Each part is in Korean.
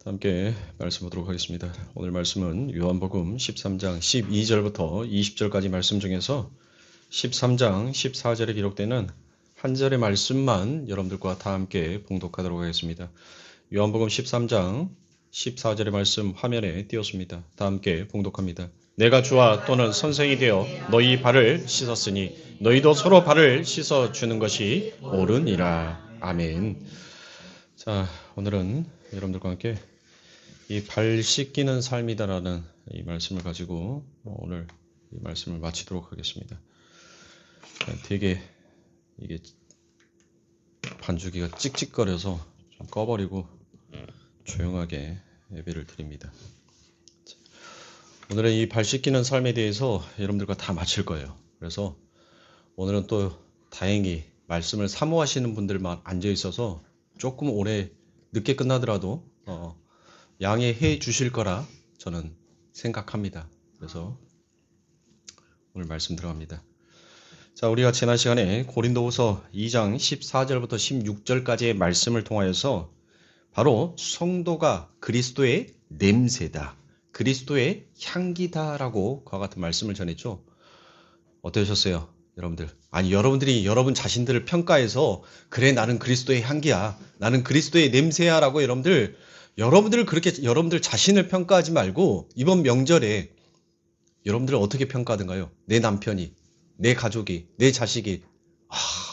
함께 말씀 보도록 하겠습니다. 오늘 말씀은 요한복음 13장 12절부터 20절까지 말씀 중에서 13장 14절에 기록되는 한 절의 말씀만 여러분들과 다 함께 봉독하도록 하겠습니다. 요한복음 13장 14절의 말씀 화면에 띄웠습니다. 다 함께 봉독합니다. 내가 주와 또는 선생이 되어 너희 발을 씻었으니 너희도 서로 발을 씻어주는 것이 옳으니라. 아멘. 자, 오늘은 여러분들과 함께 이 발 씻기는 삶이다라는 이 말씀을 가지고 오늘 이 말씀을 마치도록 하겠습니다. 되게 이게 반주기가 찍찍거려서 좀 꺼버리고 조용하게 예배를 드립니다. 오늘은 이 발 씻기는 삶에 대해서 여러분들과 다 마칠 거예요. 그래서 오늘은 또 다행히 말씀을 사모하시는 분들만 앉아 있어서 조금 오래 늦게 끝나더라도 양해해 주실 거라 저는 생각합니다. 그래서 오늘 말씀 들어갑니다. 자, 우리가 지난 시간에 고린도후서 2장 14절부터 16절까지의 말씀을 통하여서 바로 성도가 그리스도의 냄새다, 그리스도의 향기다라고 그와 같은 말씀을 전했죠. 어떠셨어요, 여러분들? 아니, 여러분들이 여러분 자신들을 평가해서 그래, 나는 그리스도의 향기야, 나는 그리스도의 냄새야 라고 여러분들 그렇게 여러분들 자신을 평가하지 말고 이번 명절에 여러분들을 어떻게 평가하던가요? 내 남편이, 내 가족이, 내 자식이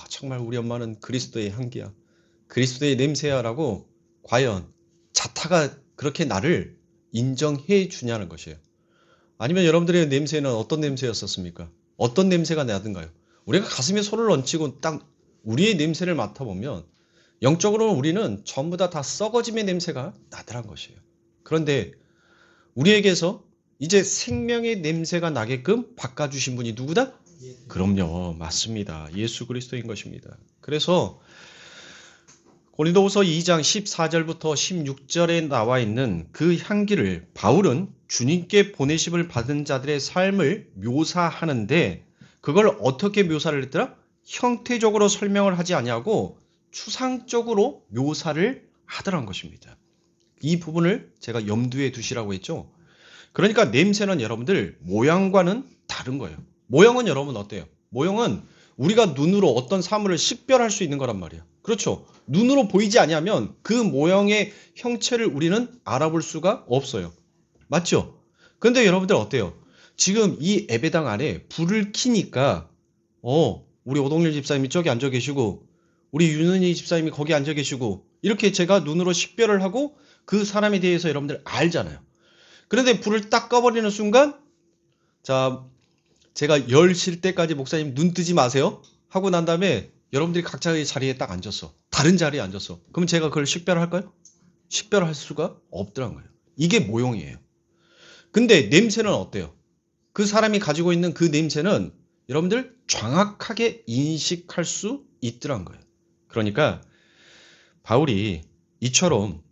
정말 우리 엄마는 그리스도의 향기야, 그리스도의 냄새야 라고 과연 자타가 그렇게 나를 인정해 주냐는 것이에요. 아니면 여러분들의 냄새는 어떤 냄새였었습니까? 어떤 냄새가 나던가요? 우리가 가슴에 손을 얹히고 딱 우리의 냄새를 맡아보면 영적으로는 우리는 전부 다 썩어짐의 냄새가 나더란 것이에요. 그런데 우리에게서 이제 생명의 냄새가 나게끔 바꿔주신 분이 누구다? 그럼요, 맞습니다. 예수 그리스도인 것입니다. 그래서 고린도후서 2장 14절부터 16절에 나와 있는 그 향기를 바울은 주님께 보내심을 받은 자들의 삶을 묘사하는데 그걸 어떻게 묘사를 했더라? 형태적으로 설명을 하지 아니하고 추상적으로 묘사를 하더란 것입니다. 이 부분을 제가 염두에 두시라고 했죠. 그러니까 냄새는 여러분들 모양과는 다른 거예요. 모형은 여러분 어때요? 모형은 우리가 눈으로 어떤 사물을 식별할 수 있는 거란 말이에요. 그렇죠? 눈으로 보이지 아니하면 그 모형의 형체를 우리는 알아볼 수가 없어요. 맞죠? 그런데 여러분들 어때요? 지금 이 예배당 안에 불을 켜니까 우리 오동일 집사님이 저기 앉아 계시고 우리 윤은희 집사님이 거기 앉아 계시고 이렇게 제가 눈으로 식별을 하고 그 사람에 대해서 여러분들 알잖아요. 그런데 불을 딱 꺼버리는 순간, 자, 제가 열 쉴 때까지 목사님 눈 뜨지 마세요 하고 난 다음에 여러분들이 각자의 자리에 딱 앉았어. 다른 자리에 앉았어. 그럼 제가 그걸 식별할까요? 식별할 수가 없더란 거예요. 이게 모형이에요. 근데 냄새는 어때요? 그 사람이 가지고 있는 그 냄새는 여러분들 정확하게 인식할 수 있더란 거예요. 그러니까 바울이 이처럼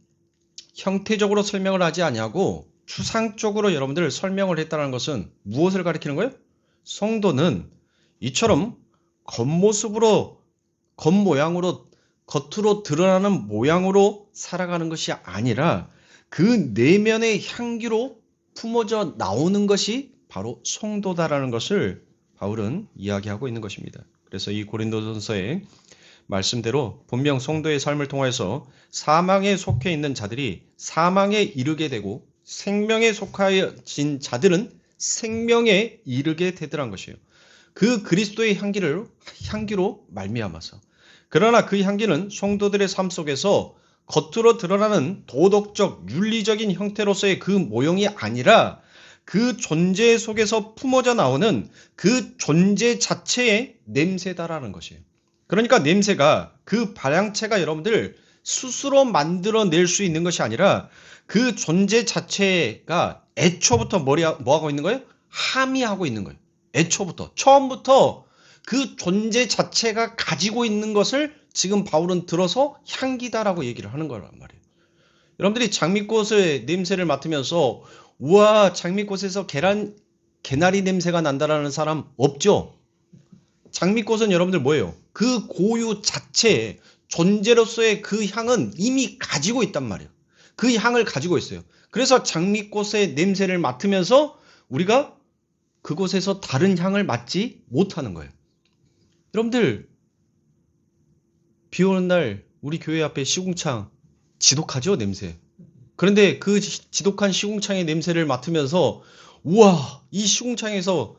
형태적으로 설명을 하지 아니하고 추상적으로 여러분들 설명을 했다는 것은 무엇을 가리키는 거예요? 성도는 이처럼 겉모습으로, 겉모양으로, 겉으로 드러나는 모양으로 살아가는 것이 아니라 그 내면의 향기로 품어져 나오는 것이 바로 성도다라는 것을 바울은 이야기하고 있는 것입니다. 그래서 이 고린도전서의 말씀대로 분명 성도의 삶을 통해서 사망에 속해 있는 자들이 사망에 이르게 되고 생명에 속하여진 자들은 생명에 이르게 되더란 것이에요. 그 그리스도의 향기로 말미암아서. 그러나 그 향기는 성도들의 삶 속에서 겉으로 드러나는 도덕적, 윤리적인 형태로서의 그 모형이 아니라 그 존재 속에서 품어져 나오는 그 존재 자체의 냄새다라는 것이에요. 그러니까 냄새가 그 발향체가 여러분들 스스로 만들어낼 수 있는 것이 아니라 그 존재 자체가 애초부터 뭐하고 있는 거예요? 함의하고 있는 거예요. 애초부터, 처음부터 그 존재 자체가 가지고 있는 것을 지금 바울은 들어서 향기다라고 얘기를 하는 거란 말이에요. 여러분들이 장미꽃의 냄새를 맡으면서 우와, 장미꽃에서 개나리 냄새가 난다라는 사람 없죠? 장미꽃은 여러분들 뭐예요? 그 고유 자체의 존재로서의 그 향은 이미 가지고 있단 말이에요. 그 향을 가지고 있어요. 그래서 장미꽃의 냄새를 맡으면서 우리가 그곳에서 다른 향을 맡지 못하는 거예요. 여러분들, 비 오는 날 우리 교회 앞에 시궁창 지독하죠, 냄새. 그런데 그 지독한 시궁창의 냄새를 맡으면서 우와, 이 시궁창에서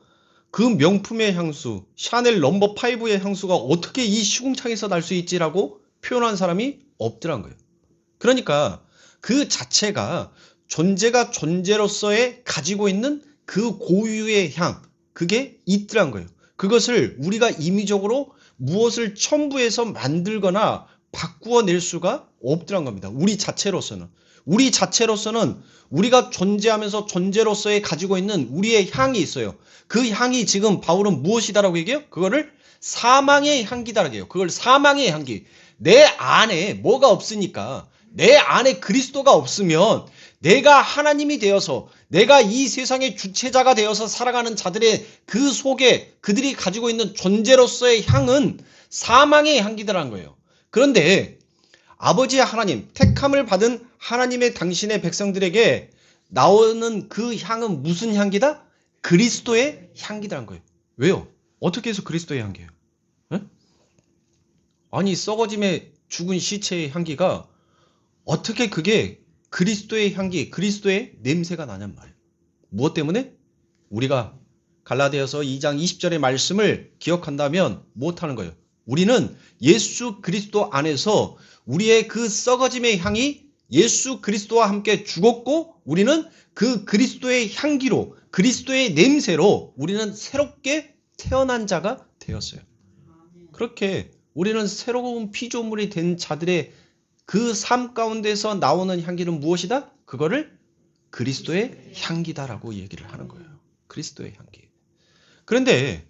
그 명품의 향수, 샤넬 넘버 5의 향수가 어떻게 이 시궁창에서 날 수 있지라고 표현한 사람이 없더란 거예요. 그러니까 그 자체가 존재가 존재로서의 가지고 있는 그 고유의 향, 그게 있더란 거예요. 그것을 우리가 임의적으로 무엇을 첨부해서 만들거나 바꾸어낼 수가 없더란 겁니다. 우리 자체로서는. 우리 자체로서는 우리가 존재하면서 존재로서의 가지고 있는 우리의 향이 있어요. 그 향이 지금 바울은 무엇이다라고 얘기해요? 그거를 사망의 향기다라고 해요. 그걸 사망의 향기. 내 안에 뭐가 없으니까, 내 안에 그리스도가 없으면 내가 하나님이 되어서 내가 이 세상의 주체자가 되어서 살아가는 자들의 그 속에 그들이 가지고 있는 존재로서의 향은 사망의 향기다라는 거예요. 그런데 아버지의 하나님, 택함을 받은 하나님의 당신의 백성들에게 나오는 그 향은 무슨 향기다? 그리스도의 향기다라는 거예요. 왜요? 어떻게 해서 그리스도의 향기예요? 에? 아니, 썩어짐에 죽은 시체의 향기가 어떻게 그게 그리스도의 향기, 그리스도의 냄새가 나냔 말이에요. 무엇 때문에? 우리가 갈라디아서 2장 20절의 말씀을 기억한다면 못하는 거예요. 우리는 예수 그리스도 안에서 우리의 그 썩어짐의 향이 예수 그리스도와 함께 죽었고 우리는 그 그리스도의 향기로, 그리스도의 냄새로 우리는 새롭게 태어난 자가 되었어요. 그렇게 우리는 새로운 피조물이 된 자들의 그 삶 가운데서 나오는 향기는 무엇이다? 그거를 그리스도의 향기다라고 얘기를 하는 거예요. 그리스도의 향기. 그런데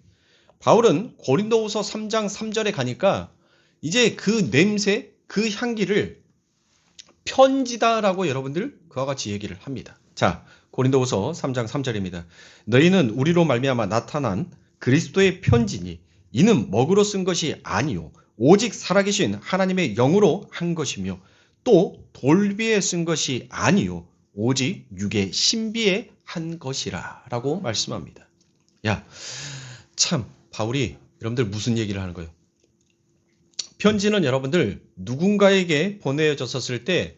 바울은 고린도후서 3장 3절에 가니까 이제 그 냄새, 그 향기를 편지다라고 여러분들 그와 같이 얘기를 합니다. 자, 고린도후서 3장 3절입니다. 너희는 우리로 말미암아 나타난 그리스도의 편지니 이는 먹으로 쓴 것이 아니요 오직 살아계신 하나님의 영으로 한 것이며 또 돌비에 쓴 것이 아니요 오직 육의 신비에 한 것이라 라고 말씀합니다. 야, 참 바울이 여러분들 무슨 얘기를 하는 거예요? 편지는 여러분들 누군가에게 보내졌었을 때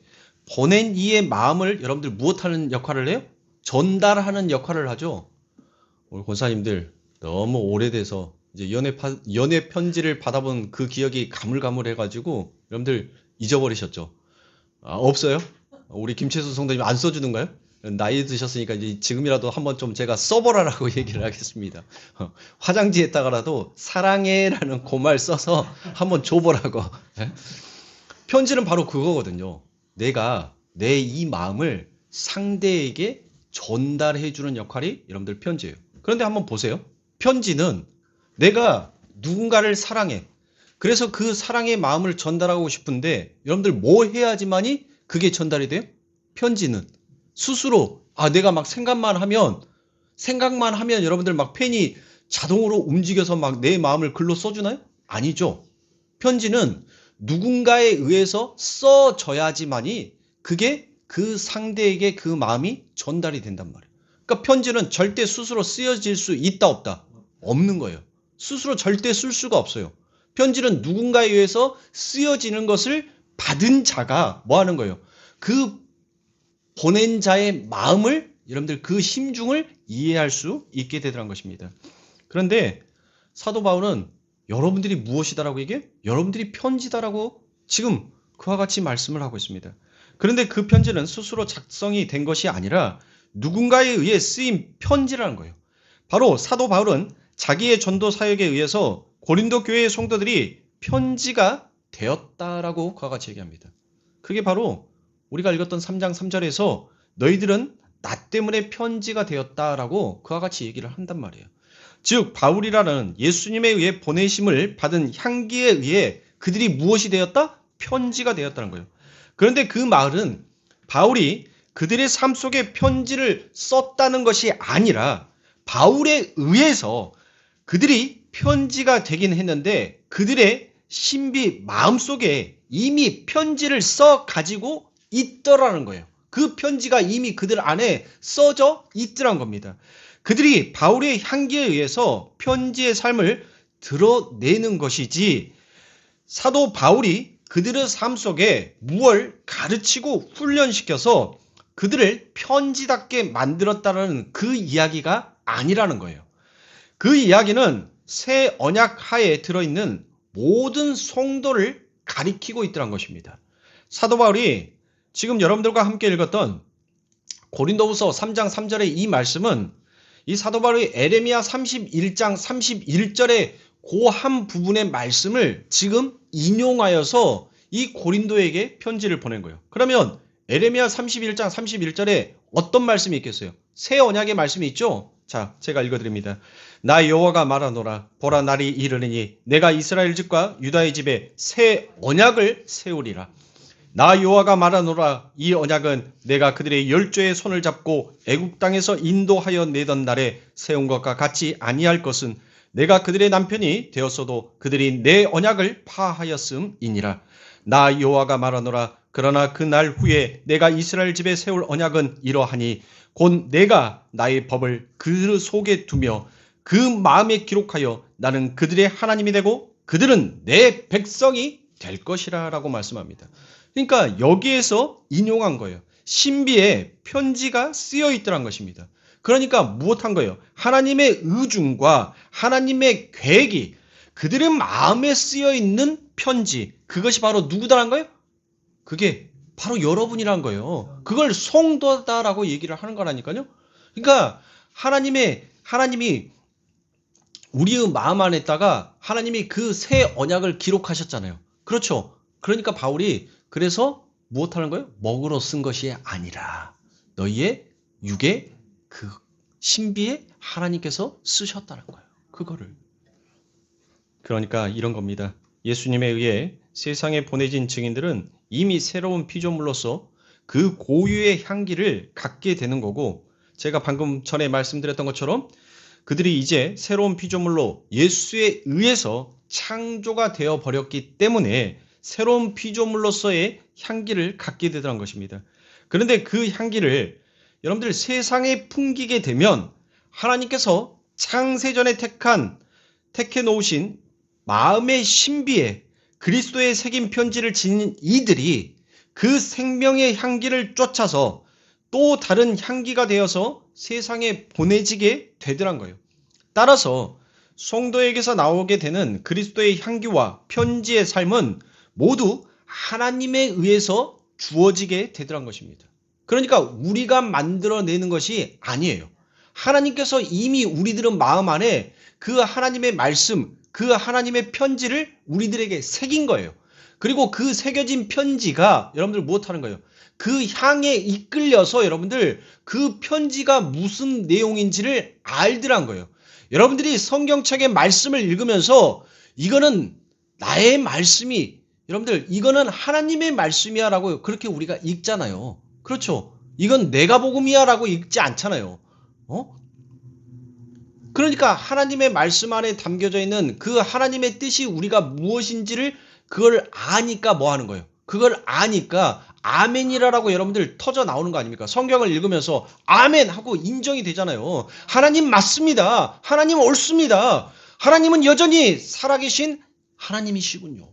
보낸 이의 마음을 여러분들 무엇하는 역할을 해요? 전달하는 역할을 하죠. 우리 권사님들 너무 오래돼서 이제 연애 편지를 받아본 그 기억이 가물가물해가지고 여러분들 잊어버리셨죠? 아, 없어요? 우리 김채수 성도님 안 써주는가요? 나이 드셨으니까 이제 지금이라도 한번 좀 제가 써보라라고 얘기를 하겠습니다. 화장지에다가라도 사랑해라는 그 말 써서 한번 줘보라고. 편지는 바로 그거거든요. 내가 내 이 마음을 상대에게 전달해주는 역할이 여러분들 편지예요. 그런데 한번 보세요. 편지는 내가 누군가를 사랑해. 그래서 그 사랑의 마음을 전달하고 싶은데 여러분들 뭐 해야지만이 그게 전달이 돼요? 편지는 스스로 내가 막 생각만 하면 여러분들 막 펜이 자동으로 움직여서 막 내 마음을 글로 써주나요? 아니죠. 편지는 누군가에 의해서 써져야지만이 그게 그 상대에게 그 마음이 전달이 된단 말이에요. 그러니까 편지는 절대 스스로 쓰여질 수 있다 없다? 없는 거예요. 스스로 절대 쓸 수가 없어요. 편지는 누군가에 의해서 쓰여지는 것을 받은 자가 뭐 하는 거예요? 그 보낸 자의 마음을 여러분들 그 심중을 이해할 수 있게 되더란 것입니다. 그런데 사도 바울은 여러분들이 무엇이다라고 얘기해요? 여러분들이 편지다라고 지금 그와 같이 말씀을 하고 있습니다. 그런데 그 편지는 스스로 작성이 된 것이 아니라 누군가에 의해 쓰인 편지라는 거예요. 바로 사도 바울은 자기의 전도 사역에 의해서 고린도 교회의 성도들이 편지가 되었다라고 그와 같이 얘기합니다. 그게 바로 우리가 읽었던 3장 3절에서 너희들은 나 때문에 편지가 되었다라고 그와 같이 얘기를 한단 말이에요. 즉 바울이라는 예수님에 의해 보내심을 받은 향기에 의해 그들이 무엇이 되었다? 편지가 되었다는 거예요. 그런데 그 말은 바울이 그들의 삶 속에 편지를 썼다는 것이 아니라 바울에 의해서 그들이 편지가 되긴 했는데 그들의 신비 마음속에 이미 편지를 써 가지고 있더라는 거예요. 그 편지가 이미 그들 안에 써져 있더란 겁니다. 그들이 바울의 향기에 의해서 편지의 삶을 드러내는 것이지 사도 바울이 그들의 삶 속에 무엇을 가르치고 훈련시켜서 그들을 편지답게 만들었다는 그 이야기가 아니라는 거예요. 그 이야기는 새 언약 하에 들어있는 모든 성도를 가리키고 있더란 것입니다. 사도 바울이 지금 여러분들과 함께 읽었던 고린도후서 3장 3절의 이 말씀은 이 사도 바울이 에레미야 31장 31절의 그 한 부분의 말씀을 지금 인용하여서 이 고린도에게 편지를 보낸 거예요. 그러면 에레미야 31장 31절에 어떤 말씀이 있겠어요? 새 언약의 말씀이 있죠? 자, 제가 읽어드립니다. 나 여호와가 말하노라. 보라, 날이 이르리니 내가 이스라엘 집과 유다의 집에 새 언약을 세우리라. 나 여호와가 말하노라. 이 언약은 내가 그들의 열조의 손을 잡고 애굽 땅에서 인도하여 내던 날에 세운 것과 같이 아니할 것은 내가 그들의 남편이 되었어도 그들이 내 언약을 파하였음이니라. 나 여호와가 말하노라. 그러나 그 날 후에 내가 이스라엘 집에 세울 언약은 이러하니 곧 내가 나의 법을 그 속에 두며 그 마음에 기록하여 나는 그들의 하나님이 되고 그들은 내 백성이 될 것이라 라고 말씀합니다. 그러니까 여기에서 인용한 거예요. 신비에 편지가 쓰여 있더란 것입니다. 그러니까 무엇한 거예요? 하나님의 의중과 하나님의 계획이 그들의 마음에 쓰여 있는 편지, 그것이 바로 누구다란 거예요? 그게 바로 여러분이란 거예요. 그걸 성도다라고 얘기를 하는 거라니까요. 그러니까 하나님이 우리의 마음 안에다가 하나님이 그 새 언약을 기록하셨잖아요. 그렇죠. 그러니까 바울이 그래서 무엇하는 거예요? 먹으로 쓴 것이 아니라 너희의 육의 그 신비에 하나님께서 쓰셨다는 거예요. 그거를. 그러니까 이런 겁니다. 예수님에 의해 세상에 보내진 증인들은 이미 새로운 피조물로서 그 고유의 향기를 갖게 되는 거고, 제가 방금 전에 말씀드렸던 것처럼 그들이 이제 새로운 피조물로 예수에 의해서 창조가 되어 버렸기 때문에 새로운 피조물로서의 향기를 갖게 되더란 것입니다. 그런데 그 향기를 여러분들 세상에 풍기게 되면 하나님께서 창세전에 택해 놓으신 마음의 신비에 그리스도의 새긴 편지를 지닌 이들이 그 생명의 향기를 쫓아서 또 다른 향기가 되어서 세상에 보내지게 되더란 거예요. 따라서 성도에게서 나오게 되는 그리스도의 향기와 편지의 삶은 모두 하나님에 의해서 주어지게 되더란 것입니다. 그러니까 우리가 만들어내는 것이 아니에요. 하나님께서 이미 우리들은 마음 안에 그 하나님의 말씀, 그 하나님의 편지를 우리들에게 새긴 거예요. 그리고 그 새겨진 편지가 여러분들 무엇하는 거예요? 그 향에 이끌려서 여러분들 그 편지가 무슨 내용인지를 알더란 거예요. 여러분들이 성경책의 말씀을 읽으면서 이거는 나의 말씀이, 여러분들 이거는 하나님의 말씀이야 라고 그렇게 우리가 읽잖아요. 그렇죠? 이건 내가 복음이야 라고 읽지 않잖아요. 그러니까 하나님의 말씀 안에 담겨져 있는 그 하나님의 뜻이 우리가 무엇인지를 그걸 아니까 뭐 하는 거예요? 그걸 아니까 아멘이라고 여러분들 터져 나오는 거 아닙니까? 성경을 읽으면서 아멘 하고 인정이 되잖아요. 하나님 맞습니다. 하나님 옳습니다. 하나님은 여전히 살아계신 하나님이시군요.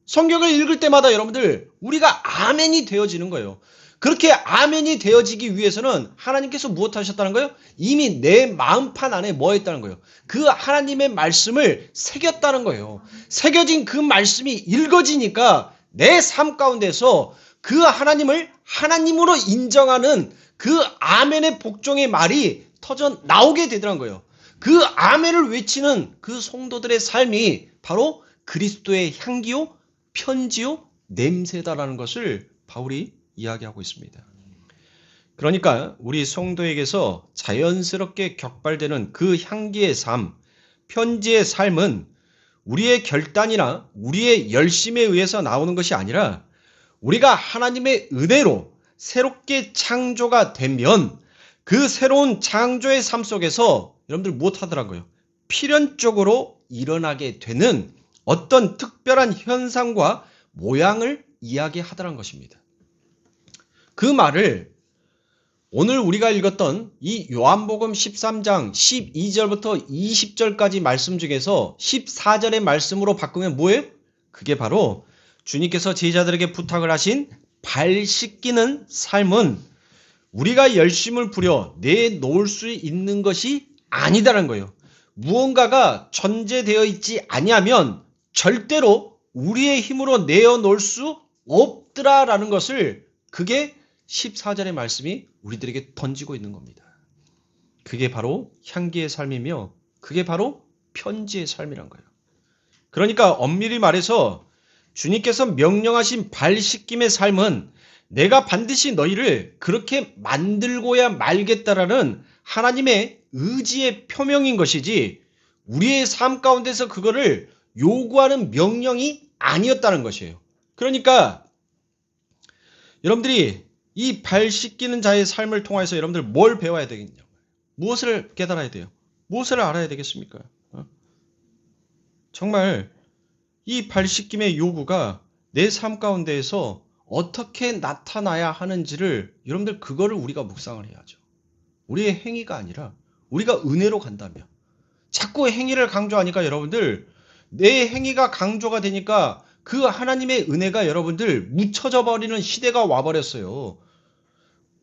성경을 읽을 때마다 여러분들 우리가 아멘이 되어지는 거예요. 그렇게 아멘이 되어지기 위해서는 하나님께서 무엇 하셨다는 거예요? 이미 내 마음판 안에 뭐 했다는 거예요? 그 하나님의 말씀을 새겼다는 거예요. 새겨진 그 말씀이 읽어지니까 내 삶 가운데서 그 하나님을 하나님으로 인정하는 그 아멘의 복종의 말이 터져 나오게 되더란 거예요. 그 아멘을 외치는 그 성도들의 삶이 바로 그리스도의 향기요, 편지요, 냄새다라는 것을 바울이 이야기하고 있습니다. 그러니까 우리 성도에게서 자연스럽게 격발되는 그 향기의 삶, 편지의 삶은 우리의 결단이나 우리의 열심에 의해서 나오는 것이 아니라 우리가 하나님의 은혜로 새롭게 창조가 되면 그 새로운 창조의 삶 속에서 여러분들 무엇 하더라고요? 필연적으로 일어나게 되는 어떤 특별한 현상과 모양을 이야기하더란 것입니다. 그 말을 오늘 우리가 읽었던 이 요한복음 13장 12절부터 20절까지 말씀 중에서 14절의 말씀으로 바꾸면 뭐예요? 그게 바로 주님께서 제자들에게 부탁을 하신 발 씻기는 삶은 우리가 열심을 부려 내놓을 수 있는 것이 아니다라는 거예요. 무언가가 전제되어 있지 아니하면 절대로 우리의 힘으로 내어놓을 수 없더라라는 것을 그게 14절의 말씀이 우리들에게 던지고 있는 겁니다. 그게 바로 향기의 삶이며 그게 바로 편지의 삶이란 거예요. 그러니까 엄밀히 말해서 주님께서 명령하신 발 씻김의 삶은 내가 반드시 너희를 그렇게 만들고야 말겠다라는 하나님의 의지의 표명인 것이지 우리의 삶 가운데서 그거를 요구하는 명령이 아니었다는 것이에요. 그러니까 여러분들이 이 발 씻기는 자의 삶을 통해서 여러분들 뭘 배워야 되겠냐고요. 무엇을 깨달아야 돼요? 무엇을 알아야 되겠습니까? 정말 이 발 씻김의 요구가 내 삶 가운데에서 어떻게 나타나야 하는지를 여러분들 그거를 우리가 묵상을 해야죠. 우리의 행위가 아니라 우리가 은혜로 간다면 자꾸 행위를 강조하니까 여러분들 내 행위가 강조가 되니까 그 하나님의 은혜가 여러분들 묻혀져 버리는 시대가 와버렸어요.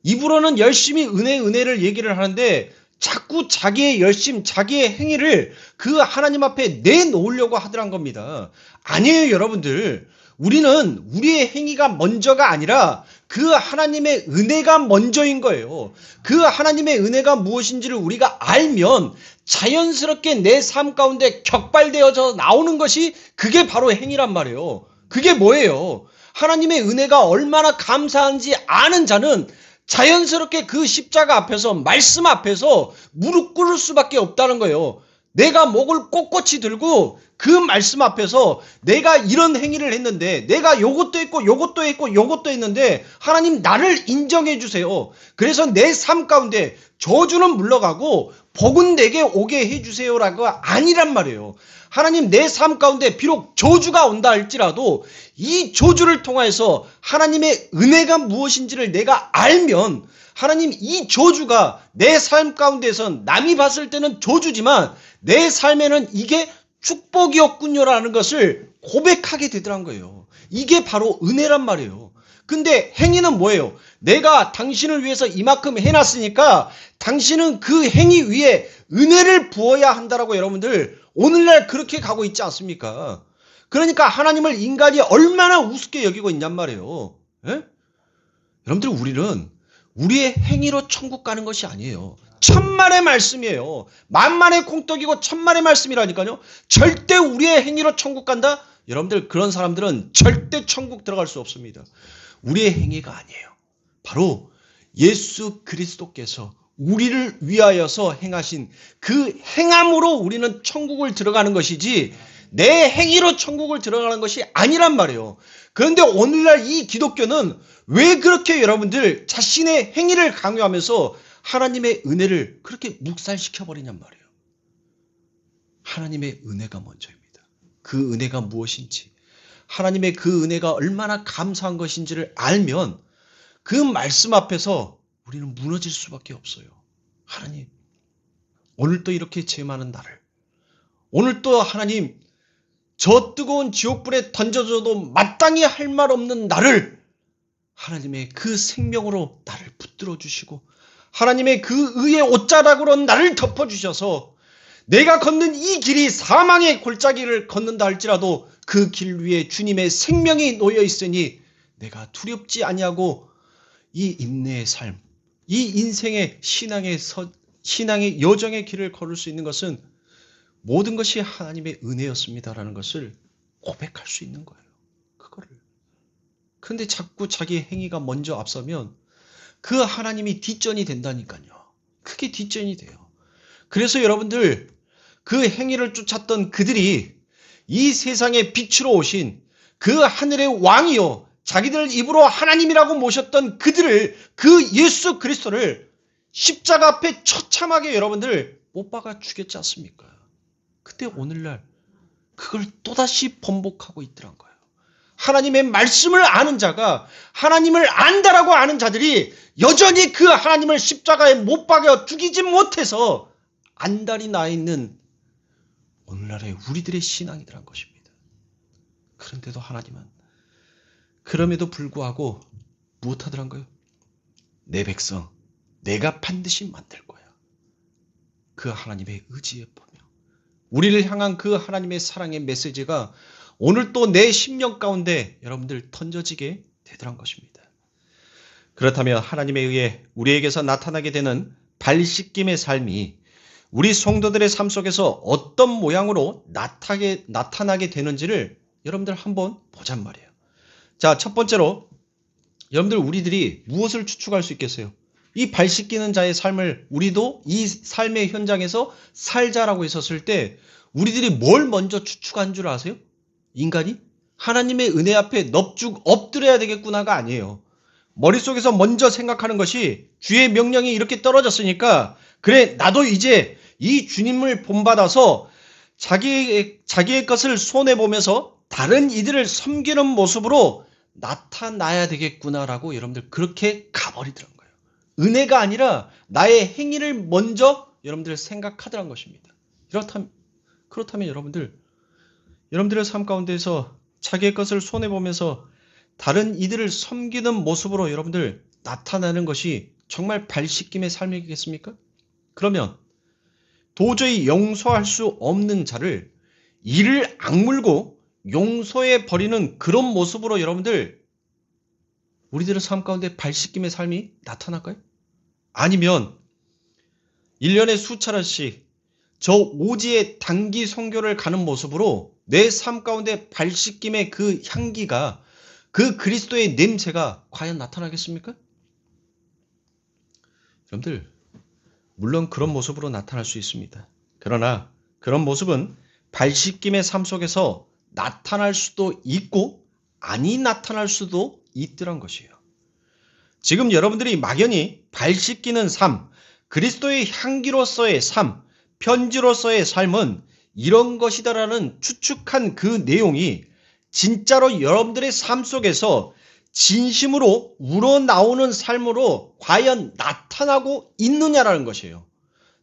입으로는 열심히 은혜를 얘기를 하는데 자꾸 자기의 열심, 자기의 행위를 그 하나님 앞에 내놓으려고 하더란 겁니다. 아니에요, 여러분들. 우리는 우리의 행위가 먼저가 아니라 그 하나님의 은혜가 먼저인 거예요. 그 하나님의 은혜가 무엇인지를 우리가 알면 자연스럽게 내 삶 가운데 격발되어져 나오는 것이 그게 바로 행위란 말이에요. 그게 뭐예요? 하나님의 은혜가 얼마나 감사한지 아는 자는 자연스럽게 그 십자가 앞에서 말씀 앞에서 무릎 꿇을 수밖에 없다는 거예요. 내가 목을 꼿꼿이 들고 그 말씀 앞에서 내가 이런 행위를 했는데 내가 요것도 했고 요것도 했고 요것도 했는데 하나님 나를 인정해 주세요. 그래서 내 삶 가운데 저주는 물러가고 복은 내게 오게 해 주세요라고 아니란 말이에요. 하나님 내 삶 가운데 비록 저주가 온다 할지라도 이 저주를 통해서 하나님의 은혜가 무엇인지를 내가 알면 하나님 이 저주가 내 삶 가운데선 남이 봤을 때는 저주지만 내 삶에는 이게 축복이었군요라는 것을 고백하게 되더란 거예요. 이게 바로 은혜란 말이에요. 근데 행위는 뭐예요? 내가 당신을 위해서 이만큼 해놨으니까 당신은 그 행위 위에 은혜를 부어야 한다라고 여러분들 오늘날 그렇게 가고 있지 않습니까? 그러니까 하나님을 인간이 얼마나 우습게 여기고 있냔 말이에요. 예? 여러분들 우리는 우리의 행위로 천국 가는 것이 아니에요. 천만의 말씀이에요. 만만의 콩떡이고 천만의 말씀이라니까요. 절대 우리의 행위로 천국 간다? 여러분들 그런 사람들은 절대 천국 들어갈 수 없습니다. 우리의 행위가 아니에요. 바로 예수 그리스도께서 우리를 위하여서 행하신 그 행함으로 우리는 천국을 들어가는 것이지 내 행위로 천국을 들어가는 것이 아니란 말이에요. 그런데 오늘날 이 기독교는 왜 그렇게 여러분들 자신의 행위를 강요하면서 하나님의 은혜를 그렇게 묵살시켜버리냔 말이에요. 하나님의 은혜가 먼저입니다. 그 은혜가 무엇인지 하나님의 그 은혜가 얼마나 감사한 것인지를 알면 그 말씀 앞에서 우리는 무너질 수밖에 없어요. 하나님, 오늘 또 이렇게 죄 많은 나를, 오늘 또 하나님, 저 뜨거운 지옥불에 던져줘도 마땅히 할 말 없는 나를 하나님의 그 생명으로 나를 붙들어 주시고 하나님의 그 의의 옷자락으로 나를 덮어주셔서 내가 걷는 이 길이 사망의 골짜기를 걷는다 할지라도 그 길 위에 주님의 생명이 놓여 있으니 내가 두렵지 아니하고 이 인내의 삶, 이 인생의 신앙의 여정의 길을 걸을 수 있는 것은 모든 것이 하나님의 은혜였습니다라는 것을 고백할 수 있는 거예요. 그거를. 그런데 자꾸 자기 행위가 먼저 앞서면 그 하나님이 뒷전이 된다니까요. 그게 뒷전이 돼요. 그래서 여러분들 그 행위를 쫓았던 그들이 이 세상에 빛으로 오신 그 하늘의 왕이요 자기들 입으로 하나님이라고 모셨던 그들을 그 예수 그리스도를 십자가 앞에 처참하게 여러분들 못 박아 죽였지 않습니까? 그때 오늘날 그걸 또다시 번복하고 있더란 거예요. 하나님의 말씀을 아는 자가 하나님을 안다라고 아는 자들이 여전히 그 하나님을 십자가에 못 박여 죽이지 못해서 안달이 나 있는 오늘날의 우리들의 신앙이라는 것입니다. 그런데도 하나님은 그럼에도 불구하고 무엇하더란가요? 내 백성 내가 반드시 만들 거야. 그 하나님의 의지에 보며 우리를 향한 그 하나님의 사랑의 메시지가 오늘 또 내 심령 가운데 여러분들 던져지게 되더란 것입니다. 그렇다면 하나님에 의해 우리에게서 나타나게 되는 발 씻김의 삶이 우리 성도들의 삶 속에서 어떤 모양으로 나타나게 되는지를 여러분들 한번 보잔 말이에요. 자, 첫 번째로 여러분들 우리들이 무엇을 추측할 수 있겠어요? 이 발 씻기는 자의 삶을 우리도 이 삶의 현장에서 살자라고 했었을 때 우리들이 뭘 먼저 추측한 줄 아세요? 인간이? 하나님의 은혜 앞에 넙죽 엎드려야 되겠구나가 아니에요. 머릿속에서 먼저 생각하는 것이 주의 명령이 이렇게 떨어졌으니까 그래 나도 이제 이 주님을 본받아서 자기의 것을 손해보면서 다른 이들을 섬기는 모습으로 나타나야 되겠구나라고 여러분들 그렇게 가버리더란 거예요. 은혜가 아니라 나의 행위를 먼저 여러분들 생각하더란 것입니다. 그렇다면 여러분들의 삶 가운데서 자기의 것을 손해보면서 다른 이들을 섬기는 모습으로 여러분들 나타나는 것이 정말 발 씻김의 삶이겠습니까? 그러면 도저히 용서할 수 없는 자를 이를 악물고 용서해 버리는 그런 모습으로 여러분들 우리들의 삶 가운데 발 씻김의 삶이 나타날까요? 아니면 1년에 수차례씩 저 오지의 단기 선교를 가는 모습으로 내 삶 가운데 발 씻김의 그 향기가 그 그리스도의 냄새가 과연 나타나겠습니까? 여러분들 물론 그런 모습으로 나타날 수 있습니다. 그러나 그런 모습은 발 씻김의 삶 속에서 나타날 수도 있고 아니 나타날 수도 있더란 것이에요. 지금 여러분들이 막연히 발 씻기는 삶, 그리스도의 향기로서의 삶, 편지로서의 삶은 이런 것이다라는 추측한 그 내용이 진짜로 여러분들의 삶 속에서 진심으로 우러나오는 삶으로 과연 나타나고 있느냐라는 것이에요.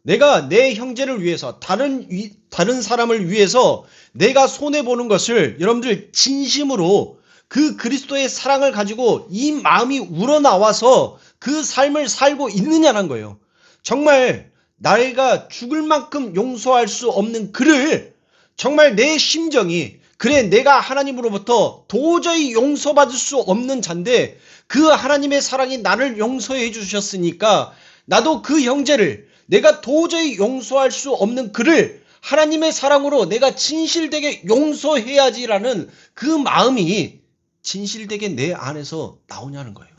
내가 내 형제를 위해서 다른 사람을 위해서 내가 손해보는 것을 여러분들 진심으로 그 그리스도의 사랑을 가지고 이 마음이 우러나와서 그 삶을 살고 있느냐는 거예요. 정말 내가 죽을 만큼 용서할 수 없는 그를 정말 내 심정이 그래 내가 하나님으로부터 도저히 용서받을 수 없는 잔데 그 하나님의 사랑이 나를 용서해 주셨으니까 나도 그 형제를 내가 도저히 용서할 수 없는 그를 하나님의 사랑으로 내가 진실되게 용서해야지라는 그 마음이 진실되게 내 안에서 나오냐는 거예요.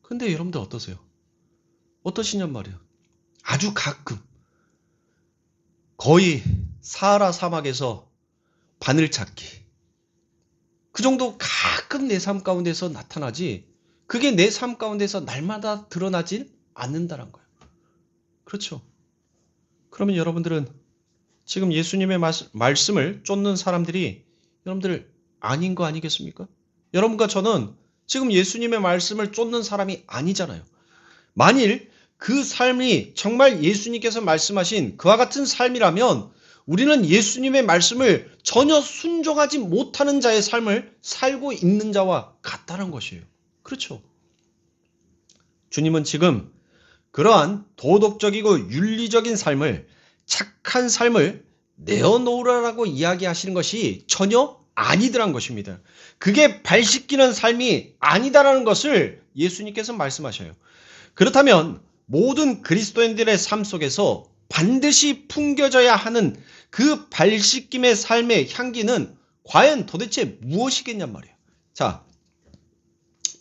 근데 여러분들 어떠세요? 어떠시냔 말이에요. 아주 가끔 거의 사하라 사막에서 바늘 찾기 그 정도 가끔 내 삶 가운데서 나타나지 그게 내 삶 가운데서 날마다 드러나질 않는다는 거예요. 그렇죠? 그러면 여러분들은 지금 예수님의 말씀을 쫓는 사람들이 여러분들 아닌 거 아니겠습니까? 여러분과 저는 지금 예수님의 말씀을 쫓는 사람이 아니잖아요. 만일 그 삶이 정말 예수님께서 말씀하신 그와 같은 삶이라면 우리는 예수님의 말씀을 전혀 순종하지 못하는 자의 삶을 살고 있는 자와 같다는 것이에요. 그렇죠? 주님은 지금 그러한 도덕적이고 윤리적인 삶을 착한 삶을 내어놓으라고 이야기하시는 것이 전혀 아니더란 것입니다. 그게 발 씻기는 삶이 아니다라는 것을 예수님께서 말씀하셔요. 그렇다면 모든 그리스도인들의 삶 속에서 반드시 풍겨져야 하는 그 발 씻김의 삶의 향기는 과연 도대체 무엇이겠냔 말이에요. 자,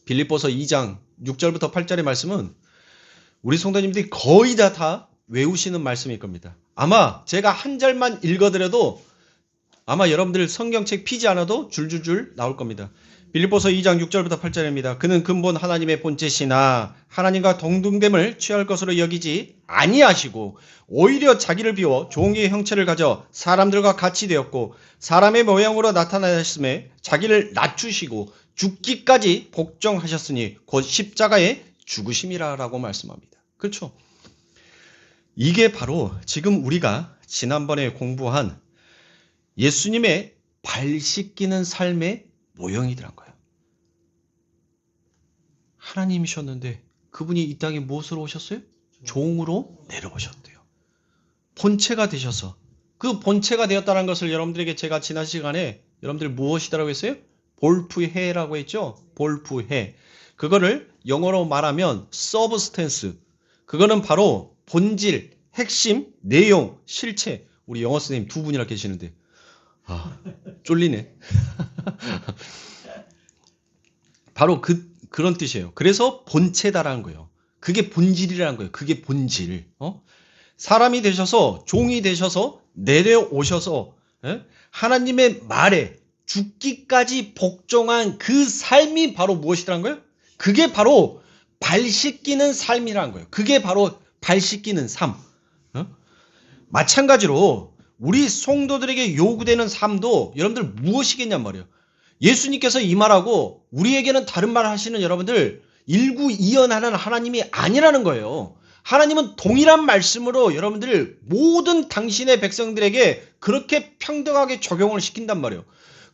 빌립보서 2장 6절부터 8절의 말씀은 우리 성도님들이 거의 다 외우시는 말씀일 겁니다. 아마 제가 한 절만 읽어드려도 아마 여러분들 성경책 피지 않아도 줄줄줄 나올 겁니다. 빌립보서 2장 6절부터 8절입니다. 그는 근본 하나님의 본체시나 하나님과 동등됨을 취할 것으로 여기지 아니하시고 오히려 자기를 비워 종의 형체를 가져 사람들과 같이 되었고 사람의 모양으로 나타나셨음에 자기를 낮추시고 죽기까지 복종하셨으니 곧 십자가에 죽으심이라라고 말씀합니다. 그렇죠? 이게 바로 지금 우리가 지난번에 공부한 예수님의 발 씻기는 삶의 모형이더란 거예요. 하나님이셨는데 그분이 이 땅에 무엇으로 오셨어요? 종으로 내려오셨대요. 본체가 되셔서 그 본체가 되었다는 것을 여러분들에게 제가 지난 시간에 여러분들 무엇이다라고 했어요? 볼프해라고 했죠? 볼프해. 그거를 영어로 말하면 substance. 그거는 바로 본질, 핵심, 내용, 실체. 우리 영어 선생님 두 분이나 계시는데 쫄리네. 바로 그런 뜻이에요. 그래서 본체다라는 거예요. 그게 본질이라는 거예요. 그게 본질. 사람이 되셔서 종이 되셔서 내려오셔서 하나님의 말에 죽기까지 복종한 그 삶이 바로 무엇이라는 거예요? 그게 바로 발 씻기는 삶이라는 거예요. 그게 바로 발 씻기는 삶. 마찬가지로 우리 성도들에게 요구되는 삶도 여러분들 무엇이겠냔 말이에요. 예수님께서 이 말하고 우리에게는 다른 말 하시는 여러분들 일구이연하는 하나님이 아니라는 거예요. 하나님은 동일한 말씀으로 여러분들 모든 당신의 백성들에게 그렇게 평등하게 적용을 시킨단 말이에요.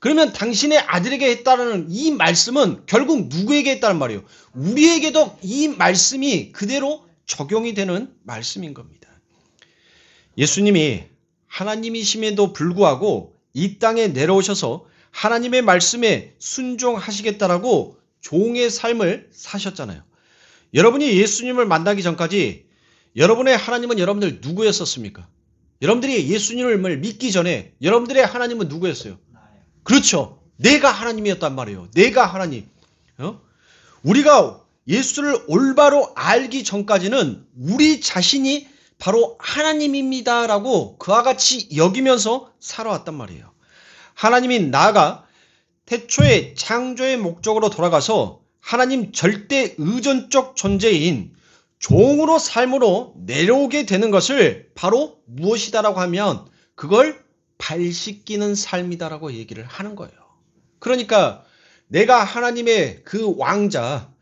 그러면 당신의 아들에게 했다는 이 말씀은 결국 누구에게 했다는 말이에요? 우리에게도 이 말씀이 그대로 적용이 되는 말씀인 겁니다. 예수님이 하나님이심에도 불구하고 이 땅에 내려오셔서 하나님의 말씀에 순종하시겠다라고 종의 삶을 사셨잖아요. 여러분이 예수님을 만나기 전까지 여러분의 하나님은 여러분들 누구였었습니까? 여러분들이 예수님을 믿기 전에 여러분들의 하나님은 누구였어요? 그렇죠. 내가 하나님이었단 말이에요. 내가 하나님. 우리가 예수를 올바로 알기 전까지는 우리 자신이 바로 하나님입니다라고 그와 같이 여기면서 살아왔단 말이에요. 하나님이 나아가 태초의 창조의 목적으로 돌아가서 하나님 절대 의존적 존재인 종으로 삶으로 내려오게 되는 것을 바로 무엇이다라고 하면 그걸 발 씻기는 삶이다라고 얘기를 하는 거예요. 그러니까 내가 하나님의 그 왕자,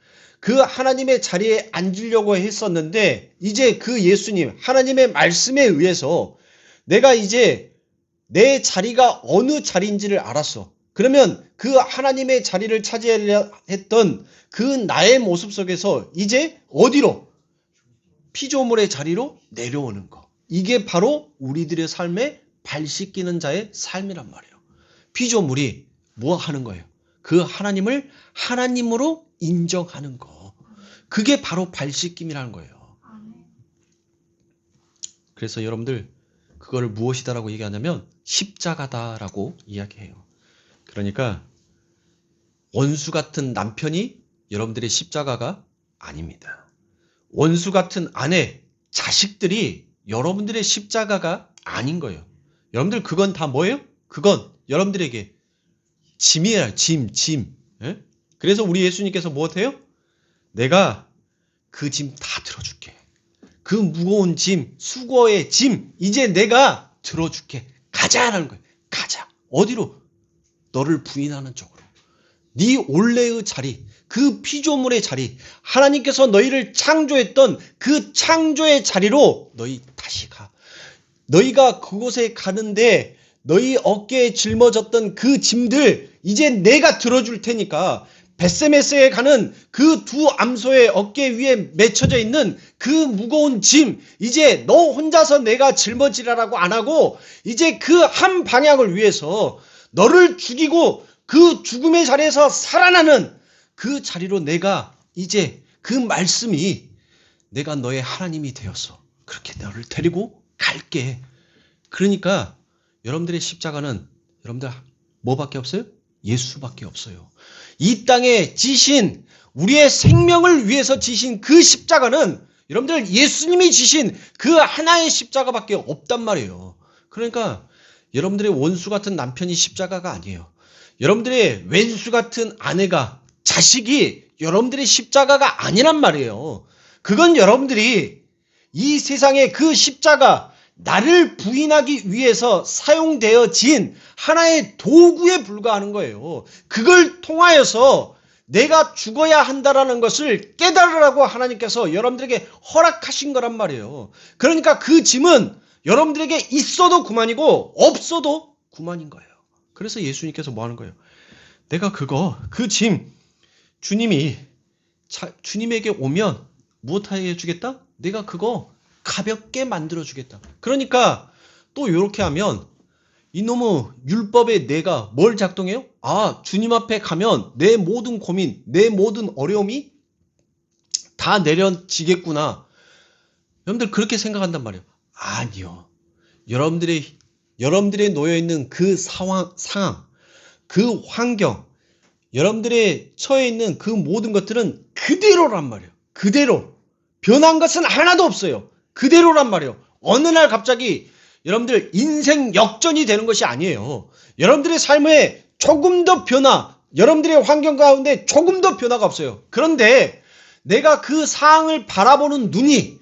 그 하나님의 자리에 앉으려고 했었는데 이제 그 예수님, 하나님의 말씀에 의해서 내가 이제 내 자리가 어느 자리인지를 알았어. 그러면 그 하나님의 자리를 차지하려 했던 그 나의 모습 속에서 이제 어디로? 피조물의 자리로 내려오는 거. 이게 바로 우리들의 삶에 발 씻기는 자의 삶이란 말이에요. 피조물이 뭐 하는 거예요? 그 하나님을 하나님으로 인정하는 거. 그게 바로 발 씻김이라는 거예요. 그래서 여러분들 그거를 무엇이다라고 얘기하냐면 십자가다라고 이야기해요. 그러니까 원수 같은 남편이 여러분들의 십자가가 아닙니다. 원수 같은 아내, 자식들이 여러분들의 십자가가 아닌 거예요. 여러분들 그건 다 뭐예요? 그건 여러분들에게 짐이에요. 짐. 예? 그래서 우리 예수님께서 무엇해요? 내가 그 짐 다 들어줄게. 그 무거운 짐, 수고의 짐 이제 내가 들어줄게. 가자라는 거예요. 가자. 어디로? 너를 부인하는 쪽으로. 네 원래의 자리, 그 피조물의 자리, 하나님께서 너희를 창조했던 그 창조의 자리로 너희 다시 가. 너희가 그곳에 가는데 너희 어깨에 짊어졌던 그 짐들 이제 내가 들어줄 테니까 벳세메스에 가는 그 두 암소의 어깨 위에 맺혀져 있는 그 무거운 짐 이제 너 혼자서 내가 짊어지라라고 안 하고 이제 그 한 방향을 위해서 너를 죽이고 그 죽음의 자리에서 살아나는 그 자리로 내가 이제 그 말씀이 내가 너의 하나님이 되었어. 그렇게 너를 데리고 갈게. 그러니까 여러분들의 십자가는 여러분들 뭐밖에 없어요? 예수밖에 없어요. 이 땅에 지신 우리의 생명을 위해서 지신 그 십자가는 여러분들 예수님이 지신 그 하나의 십자가밖에 없단 말이에요. 그러니까 여러분들의 원수 같은 남편이 십자가가 아니에요. 여러분들의 왼수 같은 아내가, 자식이 여러분들의 십자가가 아니란 말이에요. 그건 여러분들이 이 세상의 그 십자가, 나를 부인하기 위해서 사용되어진 하나의 도구에 불과하는 거예요. 그걸 통하여서 내가 죽어야 한다라는 것을 깨달으라고 하나님께서 여러분들에게 허락하신 거란 말이에요. 그러니까 그 짐은 여러분들에게 있어도 그만이고 없어도 그만인 거예요. 그래서 예수님께서 뭐 하는 거예요? 내가 그 짐, 주님에게 오면 무엇하게 주겠다? 내가 그거 가볍게 만들어 주겠다. 그러니까 또 이렇게 하면 이놈의 율법에 내가 뭘 작동해요? 주님 앞에 가면 내 모든 고민, 내 모든 어려움이 다 내려지겠구나. 여러분들 그렇게 생각한단 말이에요. 아니요. 여러분들의 놓여있는 그 상황, 그 환경, 여러분들의 처해 있는 그 모든 것들은 그대로란 말이에요. 그대로. 변한 것은 하나도 없어요. 그대로란 말이에요. 어느 날 갑자기 여러분들 인생 역전이 되는 것이 아니에요. 여러분들의 삶에 조금 더 여러분들의 환경 가운데 조금 더 변화가 없어요. 그런데 내가 그 상황을 바라보는 눈이,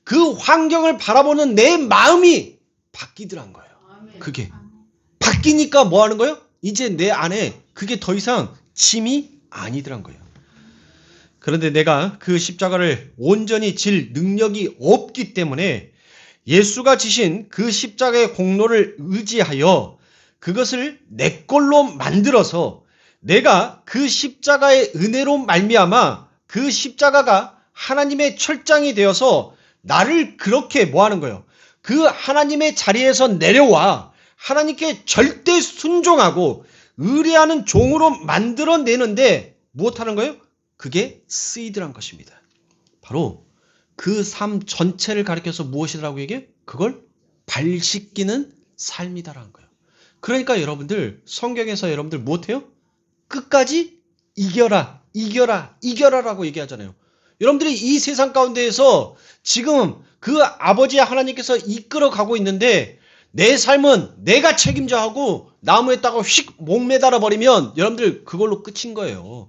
그 환경을 바라보는 내 마음이 바뀌더란 거예요. 그게 바뀌니까 뭐 하는 거예요? 이제 내 안에 그게 더 이상 짐이 아니더란 거예요. 그런데 내가 그 십자가를 온전히 질 능력이 없기 때문에 예수가 지신 그 십자가의 공로를 의지하여 그것을 내 걸로 만들어서 내가 그 십자가의 은혜로 말미암아 그 십자가가 하나님의 철장이 되어서 나를 그렇게 뭐 하는 거예요? 그 하나님의 자리에서 내려와 하나님께 절대 순종하고 의뢰하는 종으로 만들어내는데 무엇하는 거예요? 그게 쓰이드란 것입니다. 바로 그 삶 전체를 가리켜서 무엇이라고 얘기해요? 그걸 발씻기는 삶이다라는 거예요. 그러니까 여러분들 성경에서 여러분들 무엇해요? 끝까지 이겨라라고 얘기하잖아요. 여러분들이 이 세상 가운데에서 지금 그 아버지 하나님께서 이끌어가고 있는데 내 삶은 내가 책임져 하고 나무에다가 휙 목매달아 버리면 여러분들 그걸로 끝인 거예요.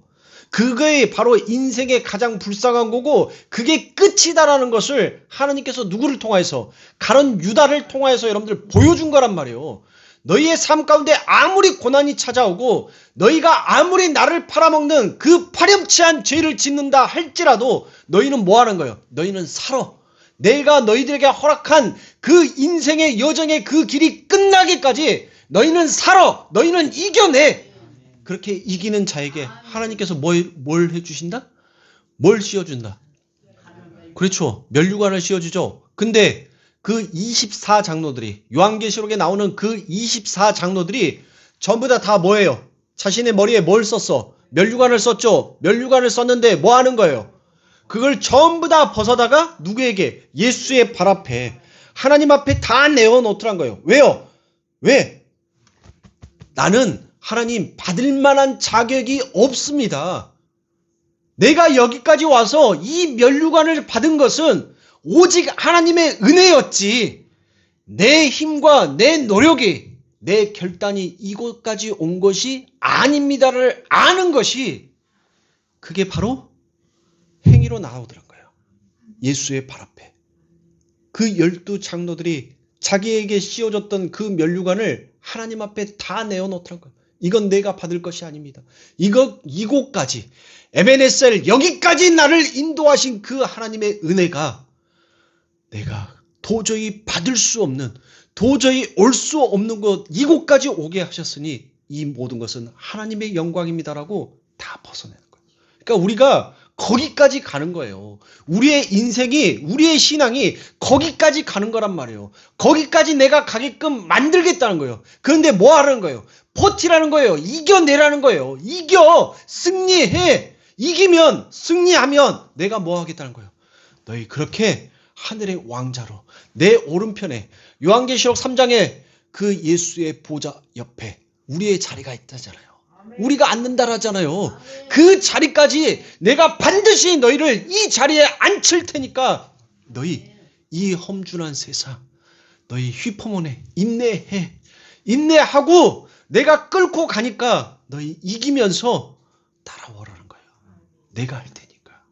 그게 바로 인생의 가장 불쌍한 거고 그게 끝이다라는 것을 하나님께서 누구를 통하여서 가룟 유다를 통하여서 여러분들 보여준 거란 말이에요. 너희의 삶 가운데 아무리 고난이 찾아오고 너희가 아무리 나를 팔아먹는 그 파렴치한 죄를 짓는다 할지라도 너희는 뭐 하는 거예요? 너희는 살아. 내가 너희들에게 허락한 그 인생의 여정의 그 길이 끝나기까지 너희는 살아. 너희는 이겨내. 그렇게 이기는 자에게 하나님께서 뭘 해주신다? 뭘 씌워준다? 그렇죠. 면류관을 씌워주죠. 근데 그 24장로들이 요한계시록에 나오는 그 24장로들이 전부 다 뭐예요? 자신의 머리에 뭘 썼어? 면류관을 썼죠. 면류관을 썼는데 뭐 하는 거예요? 그걸 전부 다 벗어다가 누구에게? 예수의 발 앞에 하나님 앞에 다 내어놓더란 거예요. 왜요? 왜? 나는 하나님 받을 만한 자격이 없습니다. 내가 여기까지 와서 이 면류관을 받은 것은 오직 하나님의 은혜였지 내 힘과 내 노력이 내 결단이 이곳까지 온 것이 아닙니다를 아는 것이 그게 바로 행위로 나오더란 거예요. 예수의 발 앞에. 그 12장로들이 자기에게 씌워졌던 그 면류관을 하나님 앞에 다 내어놓더란 거예요. 이건 내가 받을 것이 아닙니다. 이곳까지 에베네셀 여기까지 나를 인도하신 그 하나님의 은혜가 내가 도저히 받을 수 없는 도저히 올 수 없는 것 이곳까지 오게 하셨으니 이 모든 것은 하나님의 영광입니다라고 다 벗어내는 거예요. 그러니까 우리가 거기까지 가는 거예요. 우리의 인생이 우리의 신앙이 거기까지 가는 거란 말이에요. 거기까지 내가 가게끔 만들겠다는 거예요. 그런데 뭐 하라는 거예요? 버티라는 거예요. 이겨내라는 거예요. 이겨 승리해. 이기면 승리하면 내가 뭐 하겠다는 거예요. 너희 그렇게 하늘의 왕자로 내 오른편에 요한계시록 3장에 그 예수의 보좌 옆에 우리의 자리가 있다잖아요. 우리가 앉는다라잖아요. 그 자리까지 내가 반드시 너희를 이 자리에 앉힐 테니까 너희 이 험준한 세상 너희 휘퍼몬에 인내해. 인내하고 내가 끌고 가니까 너희 이기면서 따라오라는 거예요. 내가 할 테니까.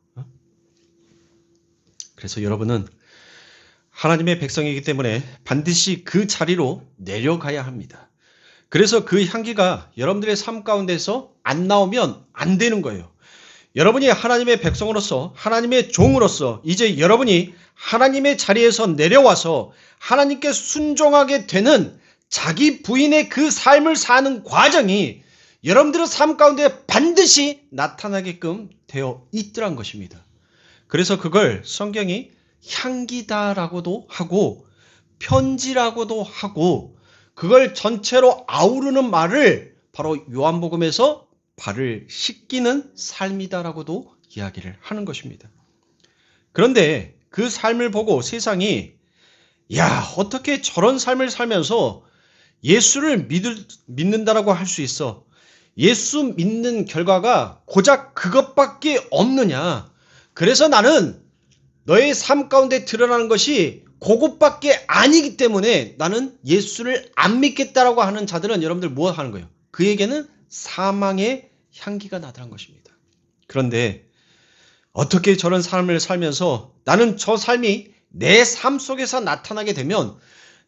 그래서 여러분은 하나님의 백성이기 때문에 반드시 그 자리로 내려가야 합니다. 그래서 그 향기가 여러분들의 삶 가운데서 안 나오면 안 되는 거예요. 여러분이 하나님의 백성으로서 하나님의 종으로서 이제 여러분이 하나님의 자리에서 내려와서 하나님께 순종하게 되는 자기 부인의 그 삶을 사는 과정이 여러분들의 삶 가운데 반드시 나타나게끔 되어 있더란 것입니다. 그래서 그걸 성경이 향기다라고도 하고 편지라고도 하고 그걸 전체로 아우르는 말을 바로 요한복음에서 발을 씻기는 삶이다라고도 이야기를 하는 것입니다. 그런데 그 삶을 보고 세상이 야, 어떻게 저런 삶을 살면서 예수를 믿는다라고 할 수 있어? 예수 믿는 결과가 고작 그것밖에 없느냐? 그래서 나는 너의 삶 가운데 드러나는 것이 그것밖에 아니기 때문에 나는 예수를 안 믿겠다라고 하는 자들은 여러분들 뭐 하는 거예요? 그에게는 사망의 향기가 나타난 것입니다. 그런데 어떻게 저런 삶을 살면서 나는 저 삶이 내 삶 속에서 나타나게 되면